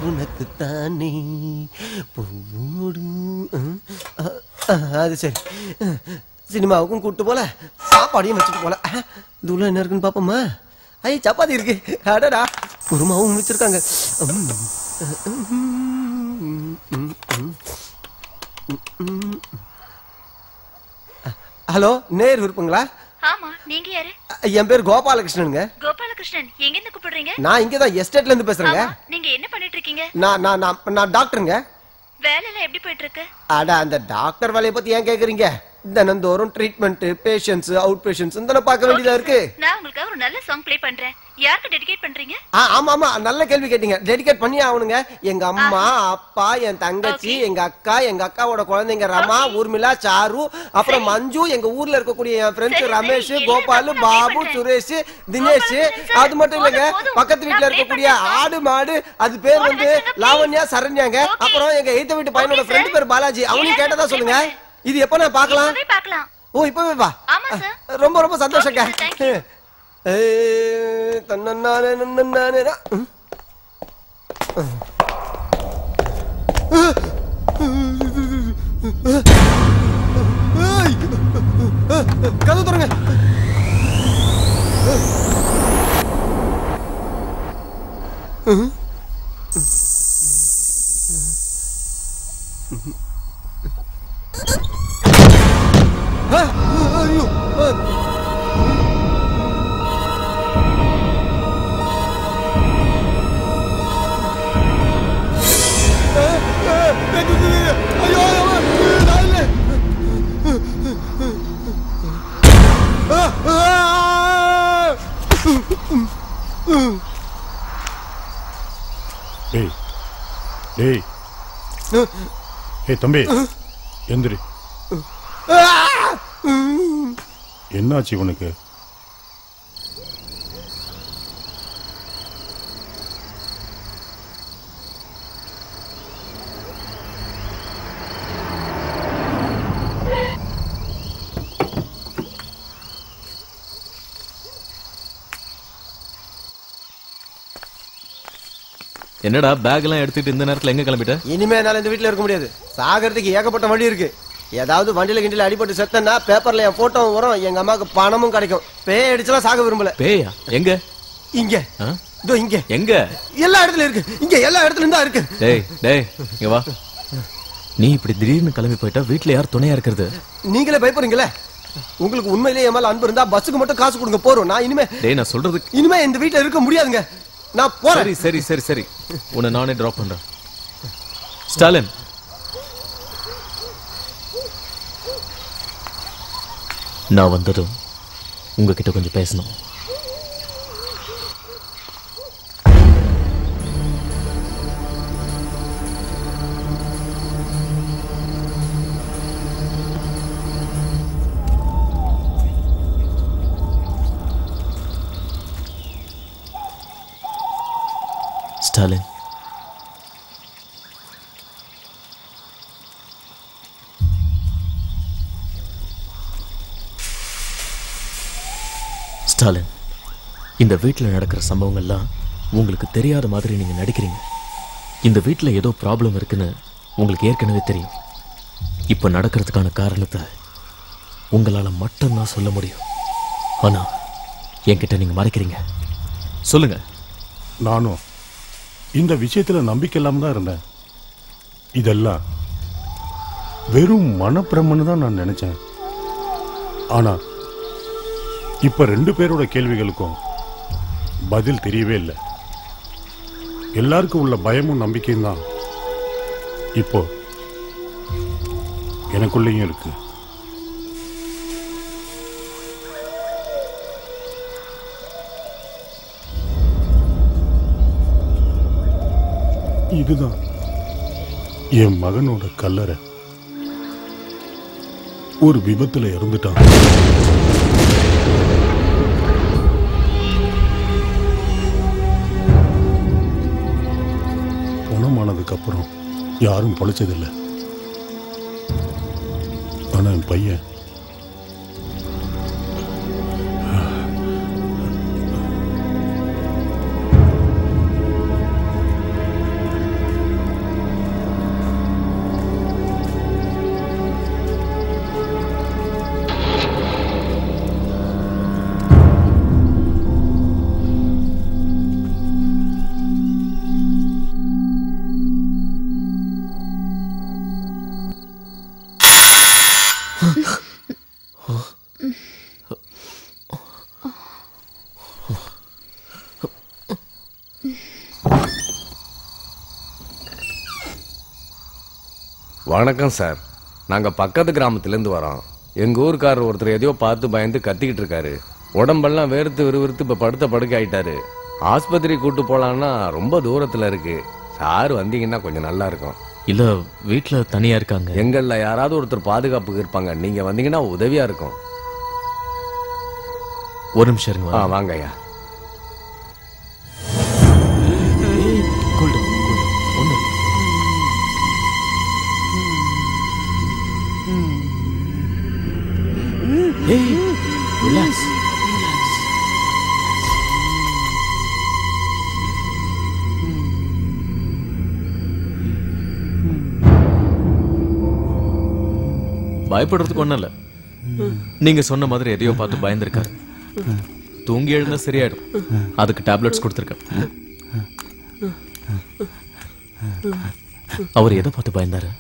உனக்கு தானே போடு. அது சரி, சினிமாவுக்கும் கூட்டு போல சாப்பாடையும் வச்சுட்டு போல. இது உள்ள என்ன இருக்குன்னு பாப்போமா? ஐ சப்பாத்தி இருக்கு, அடடா குருமாவும் வச்சிருக்காங்க. ஹலோ, நேர் விருப்பங்களா? ஆமா, நீங்க யாரு? என் பேர் கோபாலகிருஷ்ணனுங்க. கோபாலகிருஷ்ணன், எங்க இருந்து கூப்பிடுறீங்க? நான் இங்கதான் எஸ்டேட்ல இருந்து பேசுறேங்க. நீங்க என்ன பண்ணிட்டு இருக்கீங்க? நான் டாக்டருங்க. வேலை எல்லாம் எப்படி போயிட்டு இருக்கு? அட, அந்த டாக்டர் வேலையை பத்தி ஏன் கேக்குறீங்க? தினந்தோறும் ட்ரீட்மெண்ட், பேஷண்ட்ஸ், அவுட் பேஷண்ட்ஸ் இதெல்லாம் பார்க்க வேண்டியதா இருக்கு. நான் உங்களுக்கு ஒரு நல்ல சாங் ப்ளே பண்றேன். யாருக்கு டெடிகேட் பண்றீங்க? ஆமா ஆமா, நல்ல கேள்வி கேட்டீங்க. டெடிகேட் பண்ணி ஆகணுங்க. எங்க அம்மா, அப்பா, என் தங்கச்சி, எங்க அக்கா, எங்க அக்காவோட குழந்தைங்க ரமா, ஊர்மிளா, சாரு, அப்புறம் மஞ்சு, எங்க ஊர்ல இருக்கக்கூடிய என் ஃப்ரெண்ட்ஸ் ரமேஷ், கோபால், பாபு, சுரேஷ், தினேஷ். அது மட்டும் இல்லங்க, பக்கத்து வீட்டுல இருக்கக்கூடிய ஆடு மாடு, அது பேர் வந்து லாவண்யா, சரண்யாங்க. அப்புறம் எங்க எய்த்த வீட்டு பையனோட ஃப்ரெண்ட் பேர் பாலாஜி. அவனையும் கேட்டதா சொல்லுங்க. இது எப்ப நான் பார்க்கலாம்? ஓ, இப்பவே வா. ரொம்ப ரொம்ப சந்தோஷங்க. கதவு தொடங்க. ஐயோ, டேய் தம்பி, எந்திரி. என்னாச்சு உனக்கு? என்னடா பேக் எல்லாம் எடுத்துட்டு இந்த நேரத்துல எங்க கிளம்பிட்ட? இனிமே என்னால இந்த வீட்டுல இருக்க முடியாது. சாகறதுக்கு ஏகப்பட்ட வழி இருக்கு. ஏதாவது வண்டியில கிண்டில அடிபட்டு செத்தனா பேப்பர்ல என் போட்டோ வரும், எங்க அம்மாக்கு பணமும் கிடைக்கும். பேய் அடிச்சலாம் சாக விரும்பல. பேயா? எங்க? இங்க. இதோ இங்க. எங்க? எல்லா இடத்துல இருக்கு. இங்க எல்லா இடத்துலயும் தான் இருக்கு. டேய் டேய், இங்க வா. நீ இப்படி திடீர்னு கிளம்பி போயிட்டா வீட்டுல யார் துணையா இருக்கிறது? நீங்களே பயப்படுறீங்களே. உங்களுக்கு உண்மையிலேயே என் மேல அன்பு இருந்தா பஸ்ஸுக்கு மட்டும் காசு கொடுங்க போறோம். நான் இனிமே நான் சொல்றது இனிமே இந்த வீட்டுல இருக்க முடியாதுங்க. நான் போறேன். சரி சரி சரி சரி, உன்னை நானே டிராப் பண்றேன். ஸ்டாலின், நான் வந்ததும் உங்ககிட்ட கொஞ்சம் பேசணும். ஸ்டாலின், ஸ்டாலின், இந்த வீட்டில் நடக்கிற சம்பவங்கள்லாம் உங்களுக்கு தெரியாத மாதிரி நீங்க நடிக்கிறீங்க. இந்த வீட்டில் ஏதோ ப்ராப்ளம் இருக்குன்னு உங்களுக்கு ஏற்கனவே தெரியும். இப்போ நடக்கிறதுக்கான காரணத்தை உங்களால மட்டும்தான் சொல்ல முடியும். ஆனா என்கிட்ட நீங்க மறைக்கிறீங்க. சொல்லுங்க. நானும் இந்த விஷயத்துல நம்பிக்கை இல்லாம தான் இருந்தேன். இதெல்லாம் வெறும் மனப்பிரமன்னு தான் நான் நினைச்சேன். ஆனா இப்ப 2 பேரோட கேள்விகளுக்கும் பதில் தெரியவே இல்லை. எல்லாருக்கும் உள்ள பயமும் நம்பிக்கையும் தான் இப்போ எனக்குள்ளேயும் இருக்கு. இதுதான் என் மகனோட கல்லறை. ஒரு விபத்துல இறந்துட்டான். பணமானதுக்கு அப்புறம் யாரும் பொழைச்சதில்லை. ஆனா என் பையன் வணக்கம் சார். நாங்க பக்கத்து கிராமத்திலேருந்து வரோம். எங்க ஊருக்காரர் ஒருத்தர் எதையோ பார்த்து பயந்து கத்திக்கிட்டு இருக்காரு. உடம்பெல்லாம் வேர்த்து விறுவிறுத்து இப்ப படுத்த படுக்க ஆயிட்டாரு. ஆஸ்பத்திரி கூட்டு போலான்னா ரொம்ப தூரத்துல இருக்கு. சார் வந்தீங்கன்னா கொஞ்சம் நல்லா இருக்கும். இல்ல வீட்டுல தனியா இருக்காங்க. எங்கள்ல யாராவது ஒருத்தர் பாதுகாப்புக்கு இருப்பாங்க. நீங்க வந்தீங்கன்னா உதவியா இருக்கும். ஒரு நிமிஷம் இருங்க. வாங்க ஐயா. Relax. பயப்படுறதுக்கு ஒண்ணும் இல்ல. நீங்க சொன்ன மாதிரி எதையோ பார்த்து பயந்துருக்காரு. தூங்கி எழுந்தா சரியாயிடும். அதுக்கு டேப்லெட்ஸ் கொடுத்துருக்கேன். அவர் எதை பார்த்து பயந்தாரு?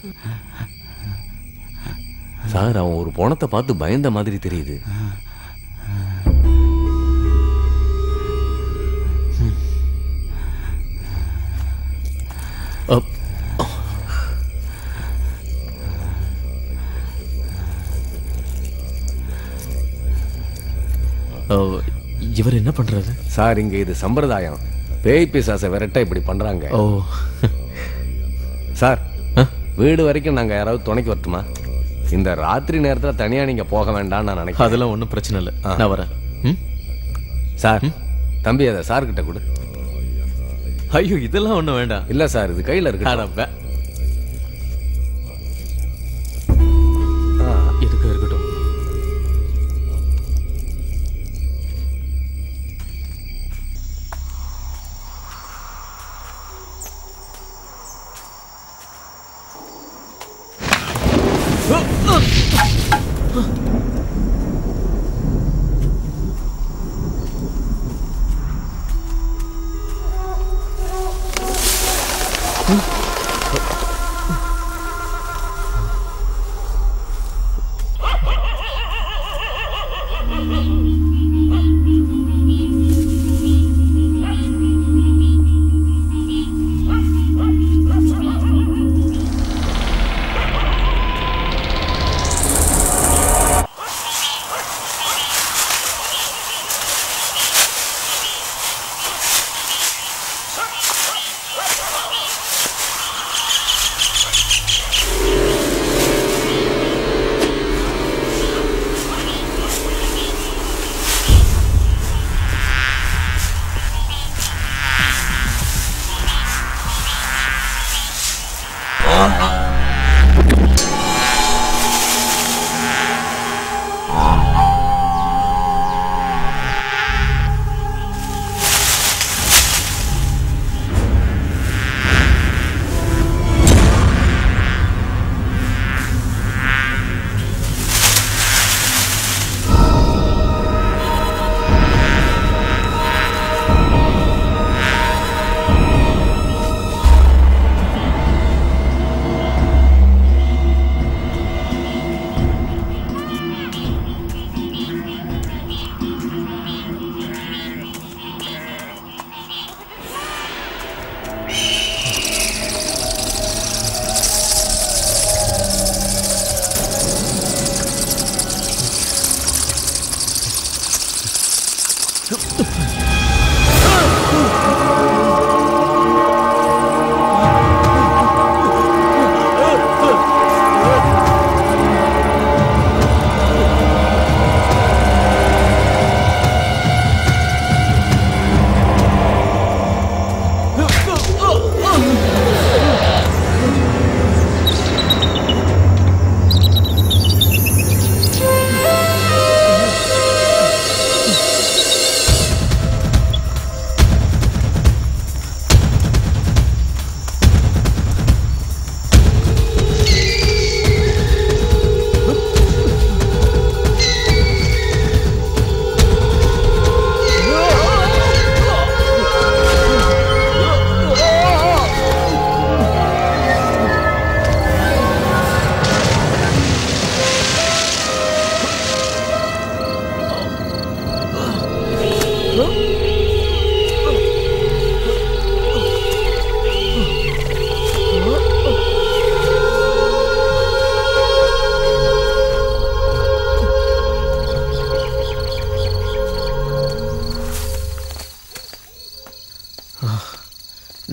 சார் அவன் ஒரு பணத்தை பார்த்து பயந்த மாதிரி தெரியுது. இவர் என்ன பண்றது? சார் இங்க இது சம்பிரதாயம். பேய் பிசாசை விரட்ட இப்படி பண்றாங்க. ஓ சார் வீடு வரைக்கும் நாங்க யாராவது துணைக்கு வரட்டுமா? இந்த ராத்திரி நேரத்துல தனியா நீங்க போக வேண்டாம் நான் நினைக்கிறேன். அதெல்லாம் ஒன்றும் பிரச்சனை இல்லை. நான் வரேன். சார் தம்பி அதை சார் கிட்ட கொடு. ஐயோ இதெல்லாம் ஒன்றும் வேண்டாம். இல்ல சார் இது கையில இருக்கு. எதுக்கு இருக்கட்டும்.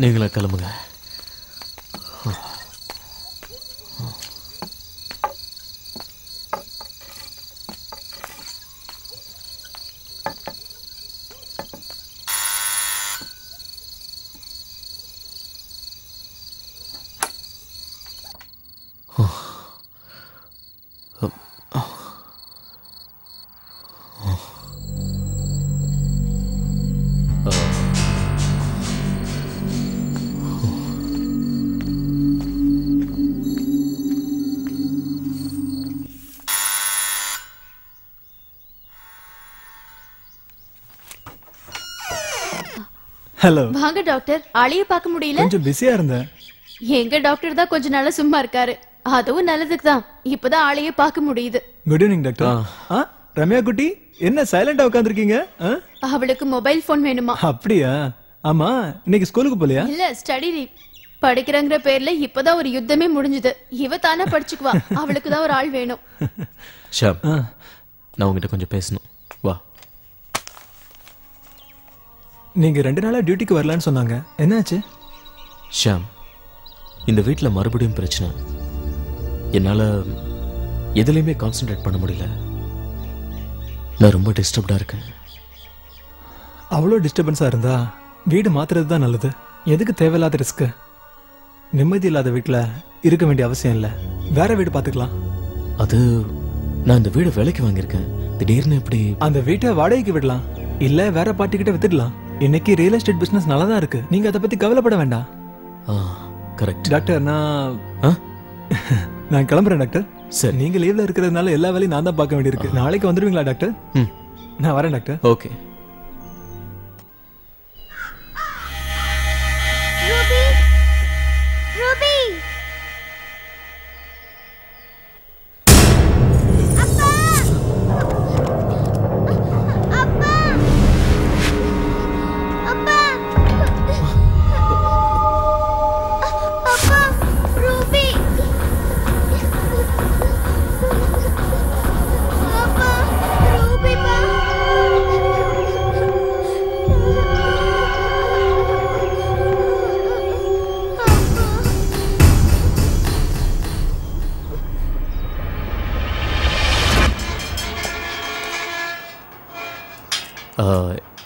நீங்களா கிளம்புங்க. ஹலோ. வாங்க டாக்டர். ஆளையே பார்க்க முடியல. கொஞ்சம் பிஸியா இருந்தேன். எங்க டாக்டர் தான் கொஞ்ச நாளா சும்மா இருக்காரு. அதுவும் நல்லதுக்கு தான். இப்பதான் ஆளையே பார்க்க முடியுது. Good evening doctor. ரம்யா குட்டி என்ன சைலண்டா உட்கார்ந்திருக்கீங்க? அவளுக்கு மொபைல் போன் வேணுமா? அப்படியா? ஆமா, இன்னைக்கு ஸ்கூலுக்கு போலையா? இல்ல, ஸ்டடி லீவ். படிக்கிறங்கிற பேர்ல இப்பதான் ஒரு யுத்தமே முடிஞ்சது. இவ தானே படிச்சுக்குவா. அவளுக்கு தான் ஒரு ஆள் வேணும். ஷாம், நான் உங்ககிட்ட கொஞ்சம் பேசணும். வா. நீங்க 2 நாளா டியூட்டிக்கு வரலான்னு சொன்னாங்க. என்னாச்சு? ஷாம், இந்த வீட்டில் மறுபடியும் பிரச்சனை. என்னால எதுலையுமே கான்சென்ட்ரேட் பண்ண முடியல. நான் ரொம்ப டிஸ்டர்ப்டா இருக்கேன். அவ்வளோ டிஸ்டர்பன்ஸா இருந்தா வீடு மாத்துறது தான் நல்லது. எதுக்கு தேவையில்லாத ரிஸ்க்? நிம்மதி இல்லாத வீட்டில் இருக்க வேண்டிய அவசியம் இல்லை. வேற வீடு பார்த்துக்கலாம். அது நான் இந்த வீடை விலைக்கு வாங்கியிருக்கேன். திடீர்னு எப்படி? அந்த வீட்டை வாடகைக்கு விடலாம், இல்ல வேற பார்ட்டிகிட்ட வித்துடலாம். இன்னைக்கு ரியல் எஸ்டேட் பிசினஸ் நல்லா தான் இருக்கு. நீங்க அதை பத்தி கவலைப்பட வேண்டாம். Correct doctor. நான் கிளம்புறேன் டாக்டர். சரி. நீங்க லீவ்ல இருக்கிறதுனால எல்லா வேலையும் நான் தான் பார்க்க வேண்டியிருக்கு. நாளைக்கு வந்துடுவீங்களா டாக்டர்? நான் வரேன் டாக்டர். ஓகே. ரூபி, ரூபி, அப்பா, அப்பா, அப்பா, அப்பா, ரூபி, அப்பா, ரூபி பா.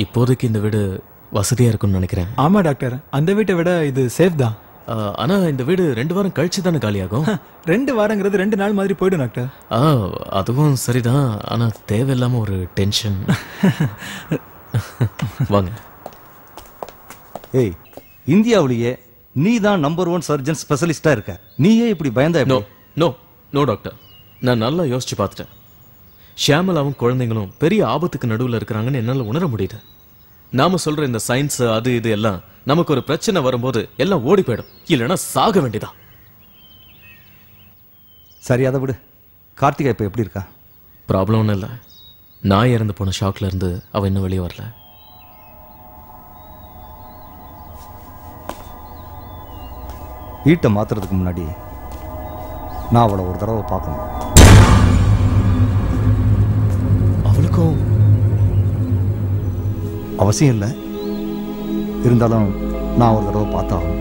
இப்போதைக்கு இந்த வீடு வசதியா இருக்கும்னு நினைக்கிறேன். ஆமா டாக்டர், அந்த வீட்டை விட இது சேஃப் தான். ஆனா இந்த வீடு 2 வாரம் கழிச்சு தானே காலியாகும். 2 வாரங்கிறது 2 நாள் மாதிரி போயிடும் டாக்டர். அதுவும் சரிதான். ஆனா தேவையில்லாம ஒரு டென்ஷன். வாங்க. ஏய், இந்தியாவிலேயே நீ தான் நம்பர் 1 சர்ஜன் ஸ்பெஷலிஸ்டா இருக்க. நீயே இப்படி பயந்தா? நோ நோ நோ டாக்டர், நான் நல்லா யோசிச்சு பார்த்துட்டேன். ஷியாமலாவும் குழந்தைங்களும் பெரிய ஆபத்துக்கு நடுவில் இருக்கிறாங்கன்னு என்னால உணர முடியுது. நாம சொல்ற இந்த சயின்ஸ் அது இது எல்லாம் நமக்கு ஒரு பிரச்சனை வரும்போது எல்லாம் ஓடி போயிடும், இல்லைன்னா சாக வேண்டியதான். சரி, அதை விடு. கார்த்திகா இப்ப எப்படி இருக்கா? ப்ராப்ளம் ஒன்றும் இல்லை. நான் இறந்து போன ஷாக்ல இருந்து அவ இன்னும் வெளியே வரல. வீட்டை மாத்துறதுக்கு முன்னாடி நான் அவளை ஒரு தடவை பார்க்கணும். அவளுக்கும் அவசியம் இல்லை, இருந்தாலும் நான் ஒரு தடவை பார்த்தாகும்.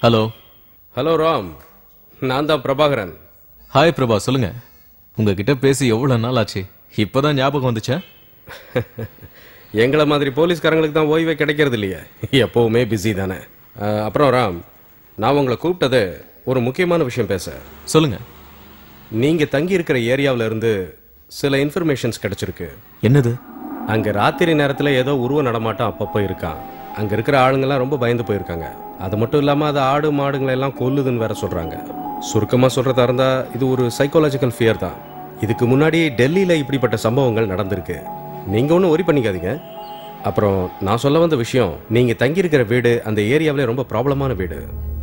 ஹலோ. ஹலோ ராம், நான் தான் பிரபாகரன். ஹாய் பிரபா, சொல்லுங்க. உங்ககிட்ட பேசி எவ்வளவு நாள் ஆச்சு, இப்பதான் ஞாபகம் வந்துச்சா? எங்களை மாதிரி போலீஸ்காரங்களுக்கு தான் ஓய்வே கிடைக்கிறது இல்லையே, எப்பவுமே பிஸி தானே. அப்புறம் ராம், நான் உங்களை கூப்பிட்டது ஒரு முக்கியமான விஷயம் பேச. சொல்லுங்க. நீங்க தங்கி இருக்கிற ஏரியாவில இருந்து சில இன்ஃபர்மேஷன்ஸ் கிடைச்சிருக்கு. என்னது? அங்க ராத்திரி நேரத்துல ஏதோ உருவ நடமாட்டம் அப்பப்போ இருக்கான். அங்க இருக்கிற ஆளுங்கெல்லாம் ரொம்ப பயந்து போயிருக்காங்க. அது மட்டும் இல்லாம அது ஆடு மாடுங்களை எல்லாம் கொல்லுதுன்னு வேற சொல்றாங்க. சுருக்கமா சொல்றதா இருந்தா இது ஒரு சைக்காலஜிக்கல் ஃபியர் தான். இதுக்கு முன்னாடி டெல்லியில இப்படிப்பட்ட சம்பவங்கள் நடந்திருக்கு. நீங்க ஒன்றும் ஒரி பண்ணிக்காதீங்க. அப்புறம் நான் சொல்ல வந்த விஷயம், நீங்க தங்கி இருக்கிற வீடு அந்த ஏரியாவிலே ரொம்ப ப்ராப்ளமான வீடு.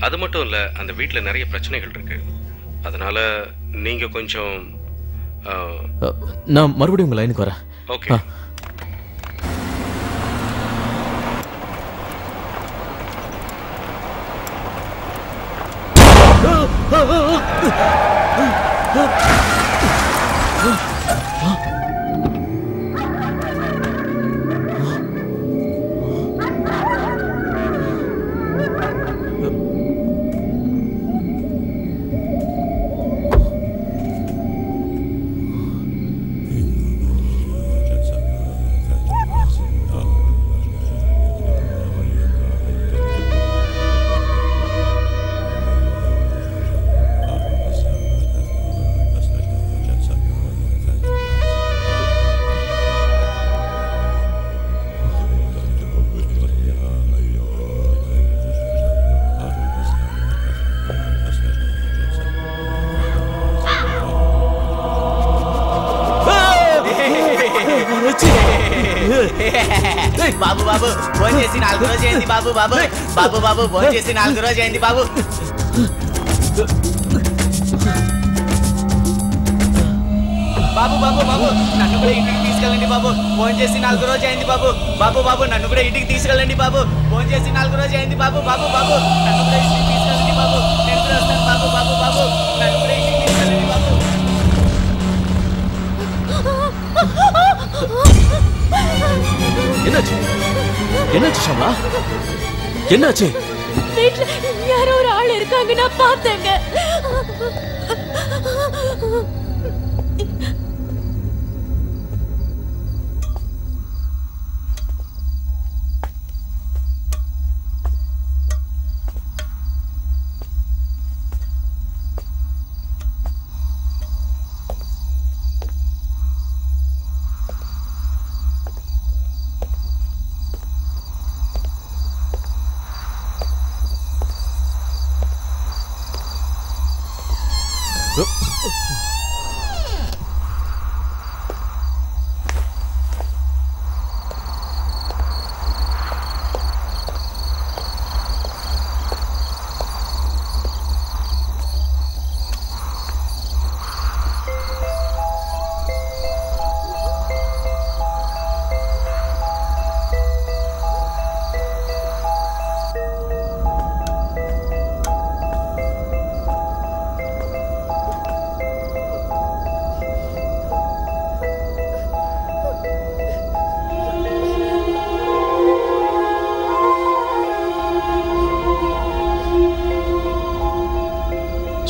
அது மட்டும் இல்ல, அந்த வீட்டுல நிறைய பிரச்சனைகள் இருக்கு. அதனால நீங்க கொஞ்சம் நான் மறுபடியும் உங்க லைனுக்கு வரேன். ஓகே. బాబు బాబు ఫోన్ చేసి 4 రోజు అయింది బాబు. బాబు బాబు బాబు ఫోన్ చేసి 4 రోజు అయింది బాబు. బాబు బాబు బాబు నన్ను కూడా ఇంటికి తీసుకెళ్ళండి బాబు. ఫోన్ చేసి 4 రోజు అయింది బాబు. బాబు బాబు నన్ను కూడా ఇంటికి తీసుకెళ్ళండి బాబు. ఫోన్ చేసి 4 రోజు అయింది బాబు. బాబు బాబు నన్ను కూడా ఇంటికి తీసుకెళ్ళండి బాబు. నేను కూడా వస్తాను బాబు. బాబు బాబు నన్ను కూడా ఇంటికి తీసుకెళ్ళండి బాబు. என்னாச்சு? என்னாச்சு ஷாம்லா? என்னாச்சு? வீட்ல யாரோ ஒரு ஆள் இருக்காங்க, நான் பார்த்தேங்க.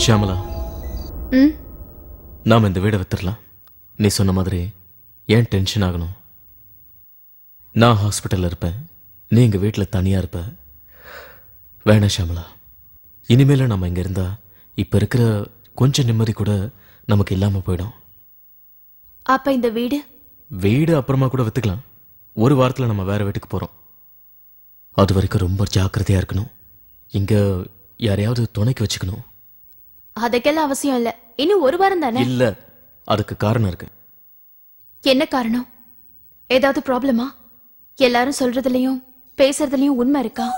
ஷியாமலா, நாம இந்த வீடை வித்துடலாம். நீ சொன்ன மாதிரி ஏன் டென்ஷன் ஆகணும்? நான் ஹாஸ்பிட்டல்ல இருப்பேன், நீ எங்க வீட்டுல தனியா இருப்ப. வேணாம் ஷியாமலா, இனிமேல நம்ம இங்க இருந்தா இப்ப இருக்கிற கொஞ்சம் நிம்மதி கூட நமக்கு இல்லாம போயிடும். அப்ப இந்த வீடு அப்புறமா கூட வித்துக்கலாம். ஒரு வாரத்துல நம்ம வேற வீட்டுக்கு போறோம். அது வரைக்கும் ரொம்ப ஜாக்கிரதையா இருக்கணும். இங்க யாரையாவது துணைக்கு வச்சுக்கணும். அதுக்கெல்லாம் அவசியம் இல்ல. இன்னும் ஒரு வாரம் தானே. இல்ல, அதுக்கு காரணம் இருக்கு. என்ன காரணம்? ஏதாவது ப்ராப்ளமா? எல்லாரும் சொல்றதுலயும் பேசுறதுலயும் உண்மை இருக்கா?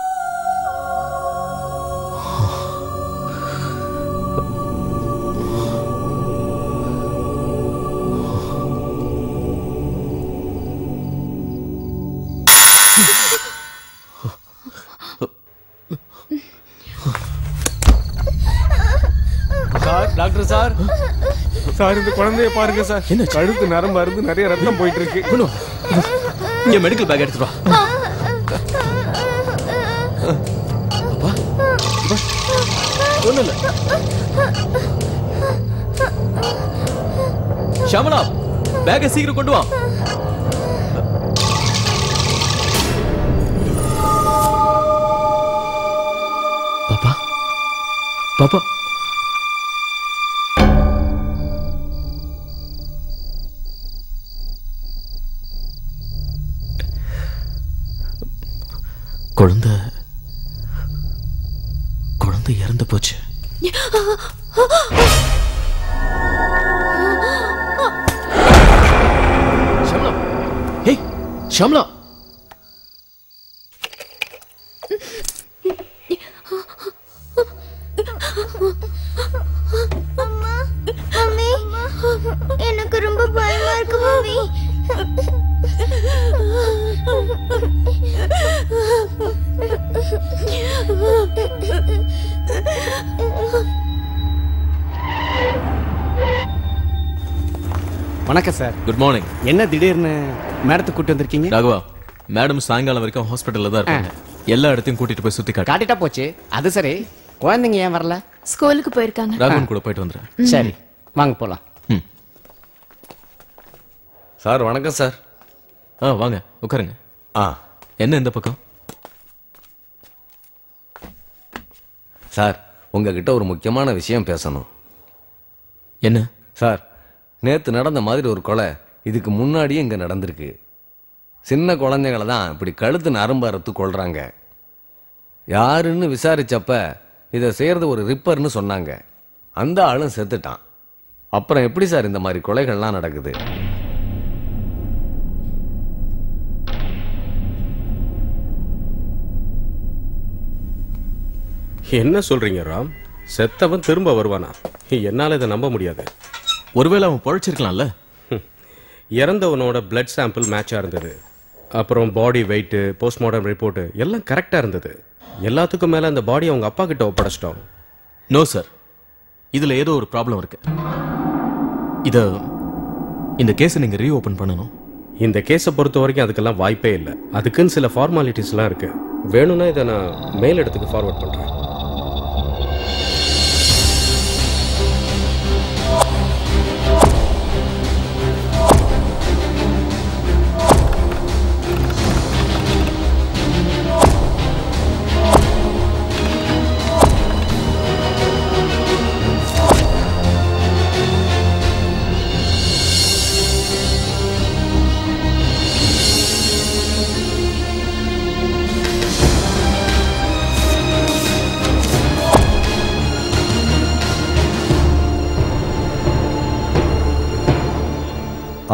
சார் டாக்டர் சார் சார் இந்த குழந்தைய பாருங்க சார். என்ன கழுத்து நரம்பு அறுந்து நிறைய ரத்தம் போயிட்டு இருக்கு. என் மெடிக்கல் பேக் எடுத்துட்டு வா. ஒண்ணு இல்ல. ஷாமலா பேக்கை சீக்கிரம் கொண்டு வா. பாப்பா பாப்பா குழந்தை இறந்து போச்சு. ஷம்லா, ஏய் ஷம்லா, அம்மா, மம்மி, எனக்கு ரொம்ப பயமா இருக்கு மம்மி. வணக்கம் சார். Good morning. என்ன திடீர்னு மேடத்தை கூட்டி வந்திருக்கீங்க? ராகவா, மேடம் சாயங்காலம் வரைக்கும் ஹாஸ்பிட்டல்ல தான் இருக்காங்க. எல்லா இடத்தையும் கூட்டிட்டு போய் சுத்தி காட்டிட்டா போச்சு. அது சரி, குழந்தைங்க ஏன் வரல? ஸ்கூலுக்கு போயிருக்காங்க. ராகவன் கூட போயிட்டு வந்துறேன். சரி, வாங்க போலாம். சார் வணக்கம் சார். வாங்க உட்காருங்க. என்ன இந்த பக்கம்? சார் உங்ககிட்ட ஒரு முக்கியமான விஷயம் பேசணும். என்ன சார்? நேத்து நடந்த மாதிரி ஒரு கொலை இதுக்கு முன்னாடியே இங்க நடந்திருக்கு. சின்ன குழந்தைகளை தான் இப்படி கழுத்து நரம்பு அறுத்து கொள்றாங்க. யாருன்னு விசாரிச்சப்ப இதை செய்யறது ஒரு ரிப்பர்னு சொன்னாங்க. அந்த ஆளும் செத்துட்டான். அப்புறம் எப்படி சார் இந்த மாதிரி கொலைகள்லாம் நடக்குது? என்ன சொல்றீங்க ராம்? செத்தவன் திரும்ப வருவானா? என்னால இதை நம்ப முடியாது. ஒருவேளை அவன் பொழைச்சிருக்கலாம்ல. இறந்தவனோட பிளட் சாம்பிள் மேட்சா இருந்தது. அப்புறம் பாடி வெயிட், போஸ்ட்மார்டம் ரிப்போர்ட் எல்லாம் கரெக்டா இருந்தது. எல்லாத்துக்கும் மேல அந்த பாடி அவங்க அப்பா கிட்ட ஒப்படைச்சிட்டோம். நோ சார், இதுல ஏதோ ஒரு ப்ராப்ளம் இருக்கு. இந்த கேஸை நீங்க ரீஓபன் பண்ணணும். இந்த கேஸை பொறுத்த வரைக்கும் அதுக்கெல்லாம் வாய்ப்பே இல்லை. அதுக்குன்னு சில ஃபார்மாலிட்டிஸ்லாம் இருக்கு. வேணும்னா இதை நான் மேல் இடத்துக்கு ஃபார்வர்ட் பண்றேன்.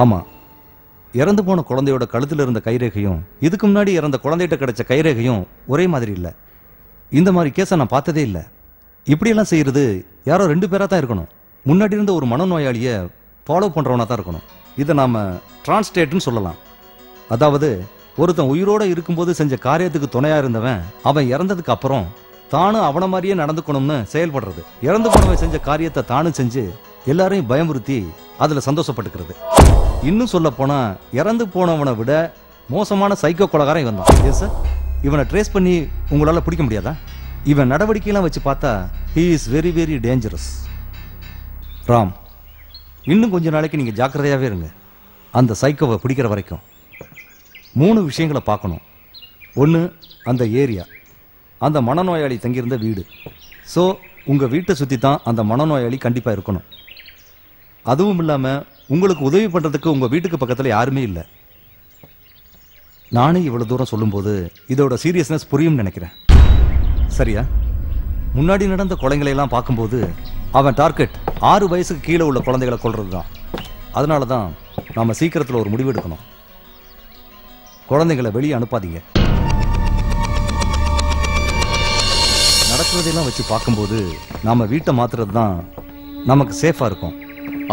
ஆமா, இறந்து போன குழந்தையோட கழுத்துல இருந்த கைரேகையும் இதுக்கு முன்னாடி இறந்த குழந்தைகிட்ட கிடைச்ச கைரேகையும் ஒரே மாதிரி இல்லை. இந்த மாதிரி கேஸை நான் பார்த்ததே இல்லை. இப்படியெல்லாம் செய்யறது யாரோ 2 பேரா தான் இருக்கணும். முன்னாடி இருந்த ஒரு மனநோயாளியை ஃபாலோ பண்றவனா தான் இருக்கணும். இதை நாம டிரான்ஸ்டேட்னு சொல்லலாம். அதாவது ஒருத்தன் உயிரோட இருக்கும்போது செஞ்ச காரியத்துக்கு துணையா இருந்தவன் அவன் இறந்ததுக்கு அப்புறம் தானும் அவனை மாதிரியே நடந்துக்கணும்னு செயல்படுறது. இறந்து போனவன் செஞ்ச காரியத்தை தானும் செஞ்சு எல்லாரையும் பயமுறுத்தி அதுல சந்தோஷப்பட்டுக்கிறது. இன்னும் சொல்ல போனா இறந்து போனவனை விட மோசமான சைக்கோ கொலைகாரன் இவன் தான். எஸ் சார், இவனை ட்ரேஸ் பண்ணி உங்களால பிடிக்க முடியாதா? இவன் நடவடிக்கையெல்லாம் வச்சு பார்த்தா he is very very dangerous. Ram, இன்னும் கொஞ்ச நாளைக்கு நீங்க ஜாக்கிரதையாவே இருங்க. அந்த சைக்கோவை பிடிக்கிற வரைக்கும் 3 விஷயங்களை பார்க்கணும். ஒன்று, அந்த ஏரியா, அந்த மனநோயாளி தங்கியிருந்த வீடு. ஸோ உங்கள் வீட்டை சுற்றி தான் அந்த மனநோயாளி கண்டிப்பாக இருக்கணும். அதுவும் இல்லாமல் உங்களுக்கு உதவி பண்ணுறதுக்கு உங்கள் வீட்டுக்கு பக்கத்தில் யாருமே இல்லை. நானே இவ்வளோ தூரம் சொல்லும்போது இதோட சீரியஸ்னஸ் புரியும்னு நினைக்கிறேன். சரியா? முன்னாடி நடந்த கொலைங்களையெல்லாம் பார்க்கும்போது அவன் டார்கெட் 6 வயசுக்கு கீழே உள்ள குழந்தைகளை கொல்றது தான். அதனால தான் நாம் சீக்கிரத்தில் ஒரு முடிவு எடுக்கணும். குழந்தைங்களை வெளியே அனுப்பாதீங்க. நடக்கிறதெல்லாம் வச்சு பார்க்கும்போது நாம வீட்டை மாத்துறது தான் நமக்கு சேஃபா இருக்கும்.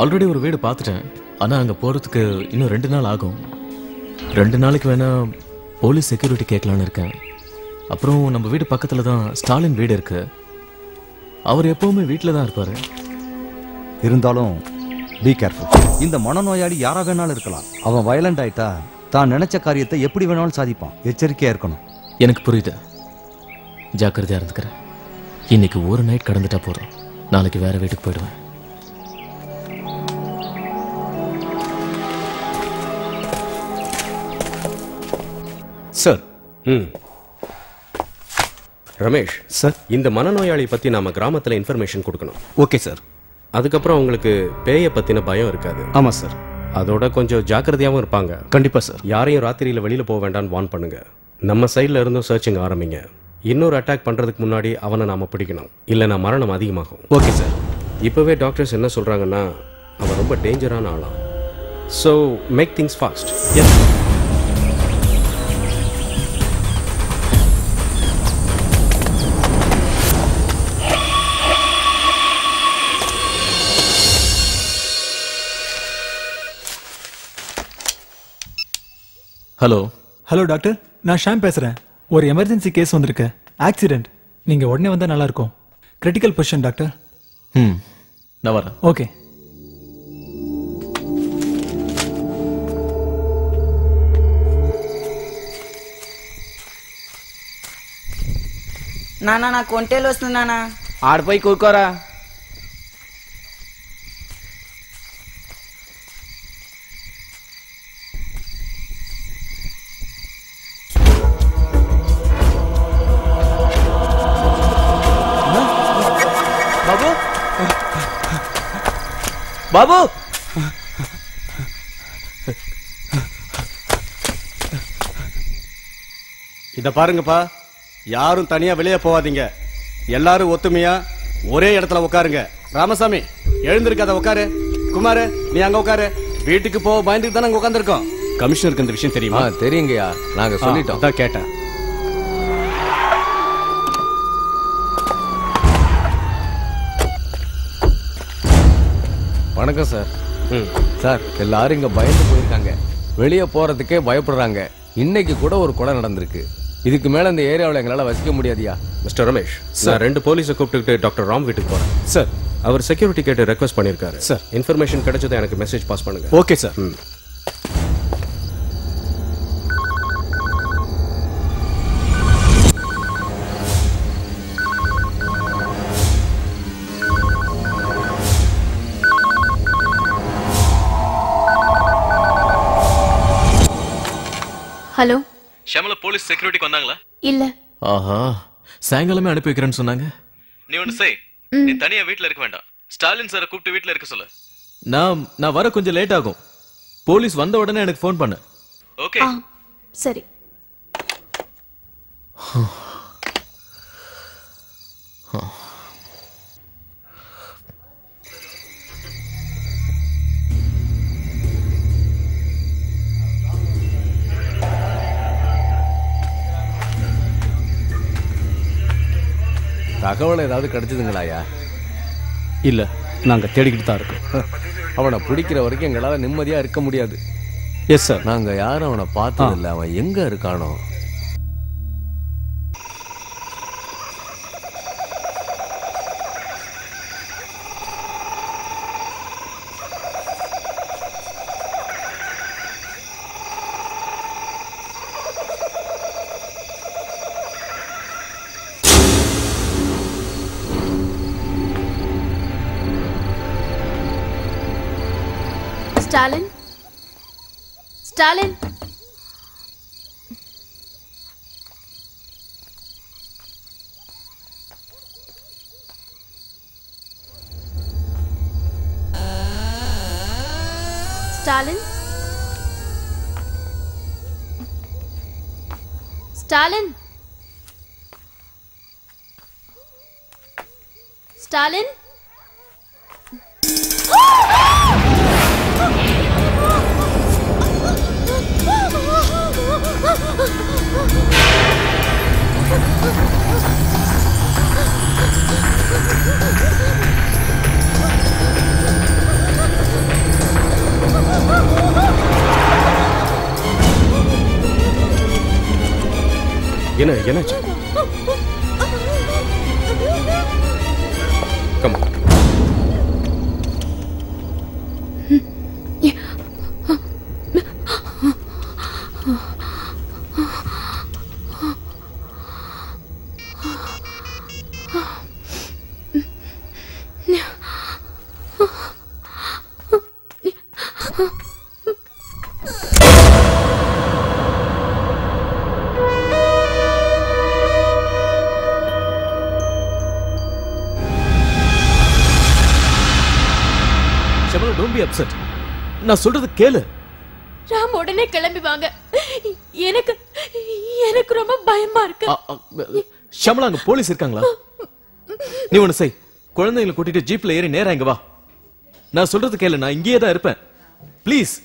ஆல்ரெடி ஒரு வீடு பார்த்துட்டேன். ஆனா அங்க போறதுக்கு இன்னும் 2 நாள் ஆகும். 2 நாளைக்கு வேணா போலீஸ் செக்யூரிட்டி கேட்கலான்னு இருக்கேன். அப்புறம் நம்ம வீடு பக்கத்துல தான் ஸ்டாலின் வீடு இருக்கு. அவர் எப்பவுமே வீட்டில் தான் இருப்பாரு. இருந்தாலும் பி கேர்ஃபுல். இந்த மனநோயாளி யாரா வேணாலும் இருக்கலாம். அவன் வயலண்ட் ஆயிட்டா தான் நினைச்ச காரியத்தை எப்படி வேணாலும் சாதிப்பான். எச்சரிக்கையா இருக்கணும். எனக்கு புரியுது. ஜாக்கிரதையா இருந்துக்கிறேன். இன்னைக்கு ஒரு நைட் கடந்துட்டா போதும். நாளைக்கு வேற வீட்டுக்கு போயிடுவேன். சார். ரமேஷ் சார், இந்த மனநோயாளி பத்தி நாம கிராமத்துல இன்ஃபர்மேஷன் கொடுக்கணும். Okay sir. அதுக்கப்புறம் உங்களுக்கு பேயை பத்தின பயம் இருக்காது. ஆமா சார். அதோட கொஞ்சம் ஜாக்கிரதையாவும் இருப்பாங்க. கண்டிப்பா சார். யாரையும் ராத்திரியில வெளியில போக வேண்டாம்னு வார்ன் பண்ணுங்க. நம்ம சைட்ல இருந்தும் சர்ச்சிங் ஆரம்பிங்க. இன்னொரு அட்டாக் பண்றதுக்கு முன்னாடி அவனை நாம பிடிக்கணும், இல்லைன்னா மரணம் அதிகமாகும். Okay sir. இப்பவே டாக்டர்ஸ் என்ன சொல்றாங்கன்னா அவன் ரொம்ப டேஞ்சரான ஆளாம். So make things fast. Yes. Hello. Hello doctor, நான் ஷாம் பேசுறேன். ஒரு எமர்ஜென்சி கேஸ் வந்திருக்கு. ஆக்சிடென்ட். நீங்க உடனே வந்தா நல்லா இருக்கும். Critical position doctor. நான் வரேன். ஓகே. నానా కొంటేలు వస్తుంది నానా. ఆడిపోయి కూకోరా. బాబు బాబు இத பாருங்கப்பா, யாரும் தனியா வெளியே போவாதீங்க. எல்லாரும் ஒத்துமையா ஒரே இடத்துல உட்காருங்க. ராமசாமி எழுந்திருக்காத, உட்காரு. குமார் நீ அங்க உட்காரு. வீட்டுக்கு போக பயந்துட்டு தானே அங்க உட்காந்துருக்கோம். கமிஷனருக்கு இந்த விஷயம் தெரியுமா? தெரியுங்கய்யா, நாங்க சொல்லிட்டோம். அதான் கேட்டேன். வணக்கம் சார். சார், எல்லாரும் இங்க பயந்து போயிருக்காங்க. வெளியே போறதுக்கே பயப்படுறாங்க. இன்னைக்கு கூட ஒரு கொலை நடந்திருக்கு. இதுக்கு மேல இந்த ஏரியாவில் எங்களால வசிக்க முடியாதியா. மிஸ்டர் ரமேஷ், நான் 2 போலீஸை கூப்பிட்டுக்கிட்டு டாக்டர் ராம் வீட்டுக்கு போறேன். சார். அவர் செக்யூரிட்டி கேட்டு ரெக்வஸ்ட் பண்ணிருக்காரு. சார். இன்ஃபர்மேஷன் கிடைச்சதை எனக்கு மெசேஜ் பாஸ் பண்ணுங்க. Okay sir. ஹலோ. ஷமல போலீஸ் செக்யூரிட்டிக்கு வந்தாங்களா? இல்ல. ஆஹா, சாயங்காலமே அனுப்பி வைக்கிறேன்னு சொன்னாங்க. நீ ஒன்னு செய். நீ தனியா வீட்ல இருக்க வேண்டாம். ஸ்டாலின் சாரை கூப்பிட்டு வீட்ல இருக்க சொல்லு. நான் வர கொஞ்சம் லேட் ஆகும். போலீஸ் வந்த உடனே எனக்கு ஃபோன் பண்ணு. ஓகே. சரி. தகவல் ஏதாவது கிடைச்சதுங்களாயா? இல்ல, நாங்க தேடிக்கிட்டு தான் இருக்கோம். அவனை பிடிக்கிற வரைக்கும் எங்களால நிம்மதியா இருக்க முடியாது. Yes sir. நாங்க யாரும் அவனை பார்த்தது இல்ல. அவன் எங்க இருக்கானோ? ஸ்டாலின், ஸ்டாலின். ஸ்டாலின், ஸ்டாலின், ஸ்டாலின். என்னாச்சு? Come on. Don't be upset. நான் சொல்றது கேளு. ராம் உடனே கிளம்பி வாங்க. எனக்கு எனக்கு ரொம்ப பயமா இருக்கு. ஷமலா, அங்க போலீஸ் இருக்காங்களா? நீ ஒண்ணு செய், குழந்தைகளை கூட்டிட்டு ஜீப்ல ஏறி நேரா இங்க வா. நான் சொல்றது கேளு, நான் இங்கேயே தான் இருப்பேன். ப்ளீஸ்.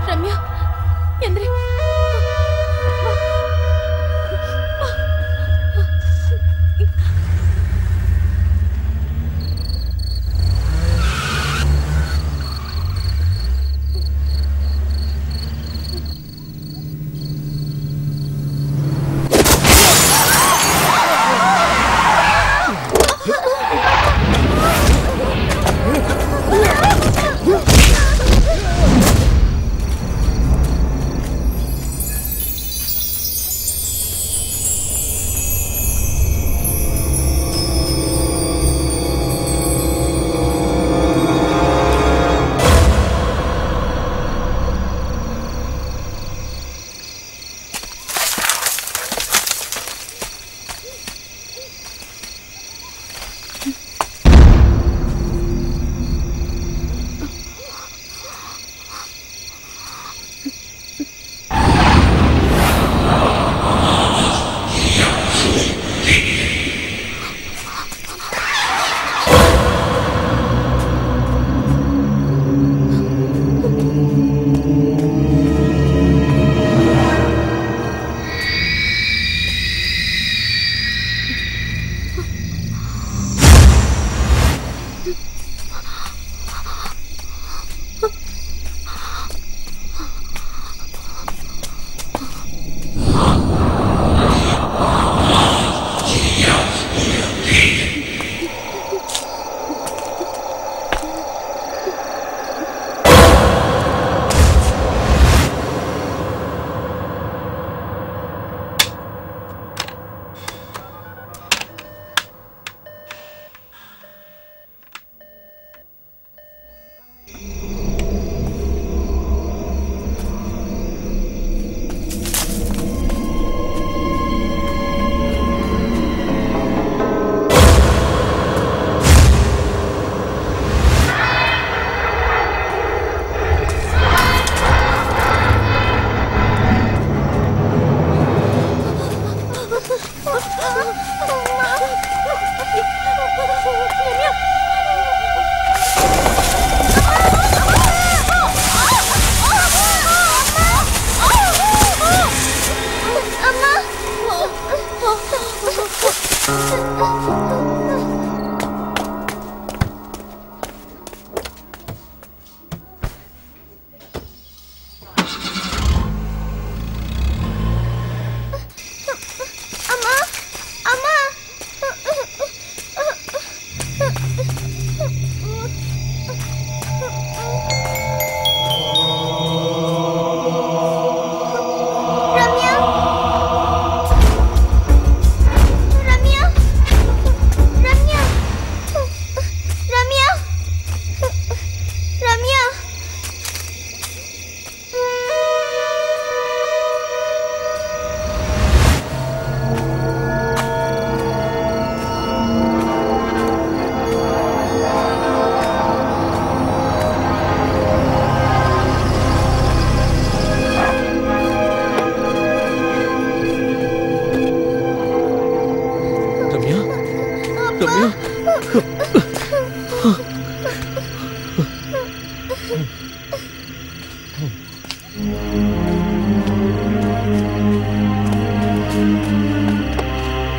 ரம்யா, எந்திரி.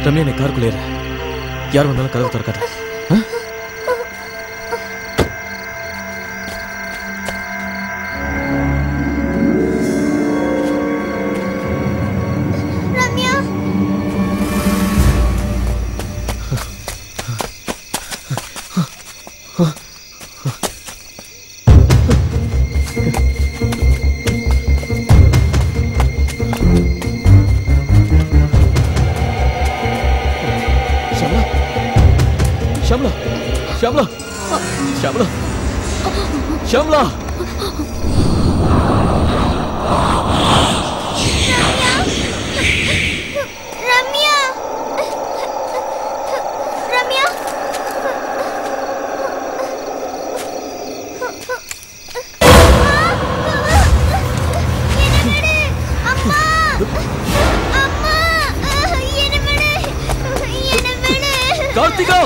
ரம்யா, நீ காருக்குள்ளே இரு. யார் வந்தாலும் கதவு திறக்காத. ஷியாமளா ஷியாமளா ஷியாமளா ரம்யா ரம்யா கார்த்திகா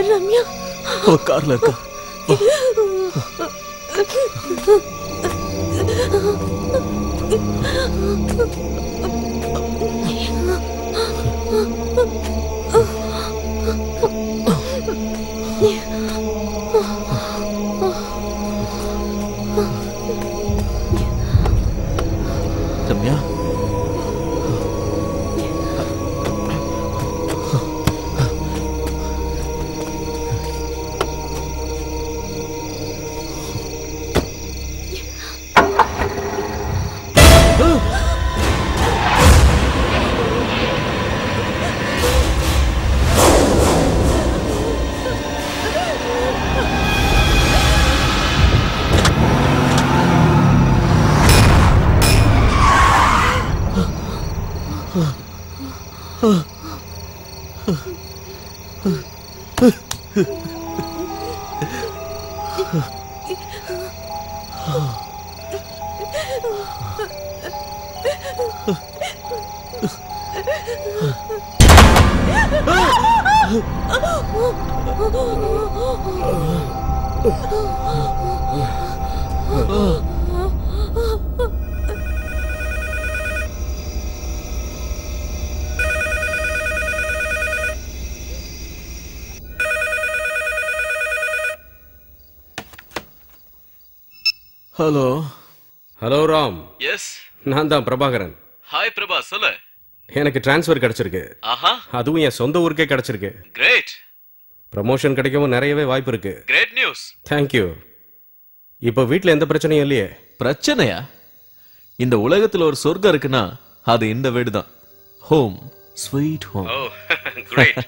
ரம்யா அவ கார்ல இருக்கா Ramya hello. Hello Ram. Yes. நான் தான் பிரபாகரன். ஹாய் பிரபா, சொல்லு. எனக்கு டிரான்ஸ்ஃபர் கிடைச்சிருக்கு. ஆஹா. அதுவும் என் சொந்த ஊருக்கே கிடைச்சிருக்கு. கிரேட். ப்ரமோஷன் கிடைக்கவும் நிறையவே வாய்ப்பு இருக்கு. Great news. தேங்க்யூ. இப்போ வீட்ல எந்த பிரச்சனையும் இல்லையே? பிரச்சனையா? இந்த உலகத்துல ஒரு சொர்க்கம் இருக்குன்னா அது இந்த வீடு தான். Home, sweet home. Oh great.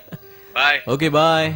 Bye. Okay by.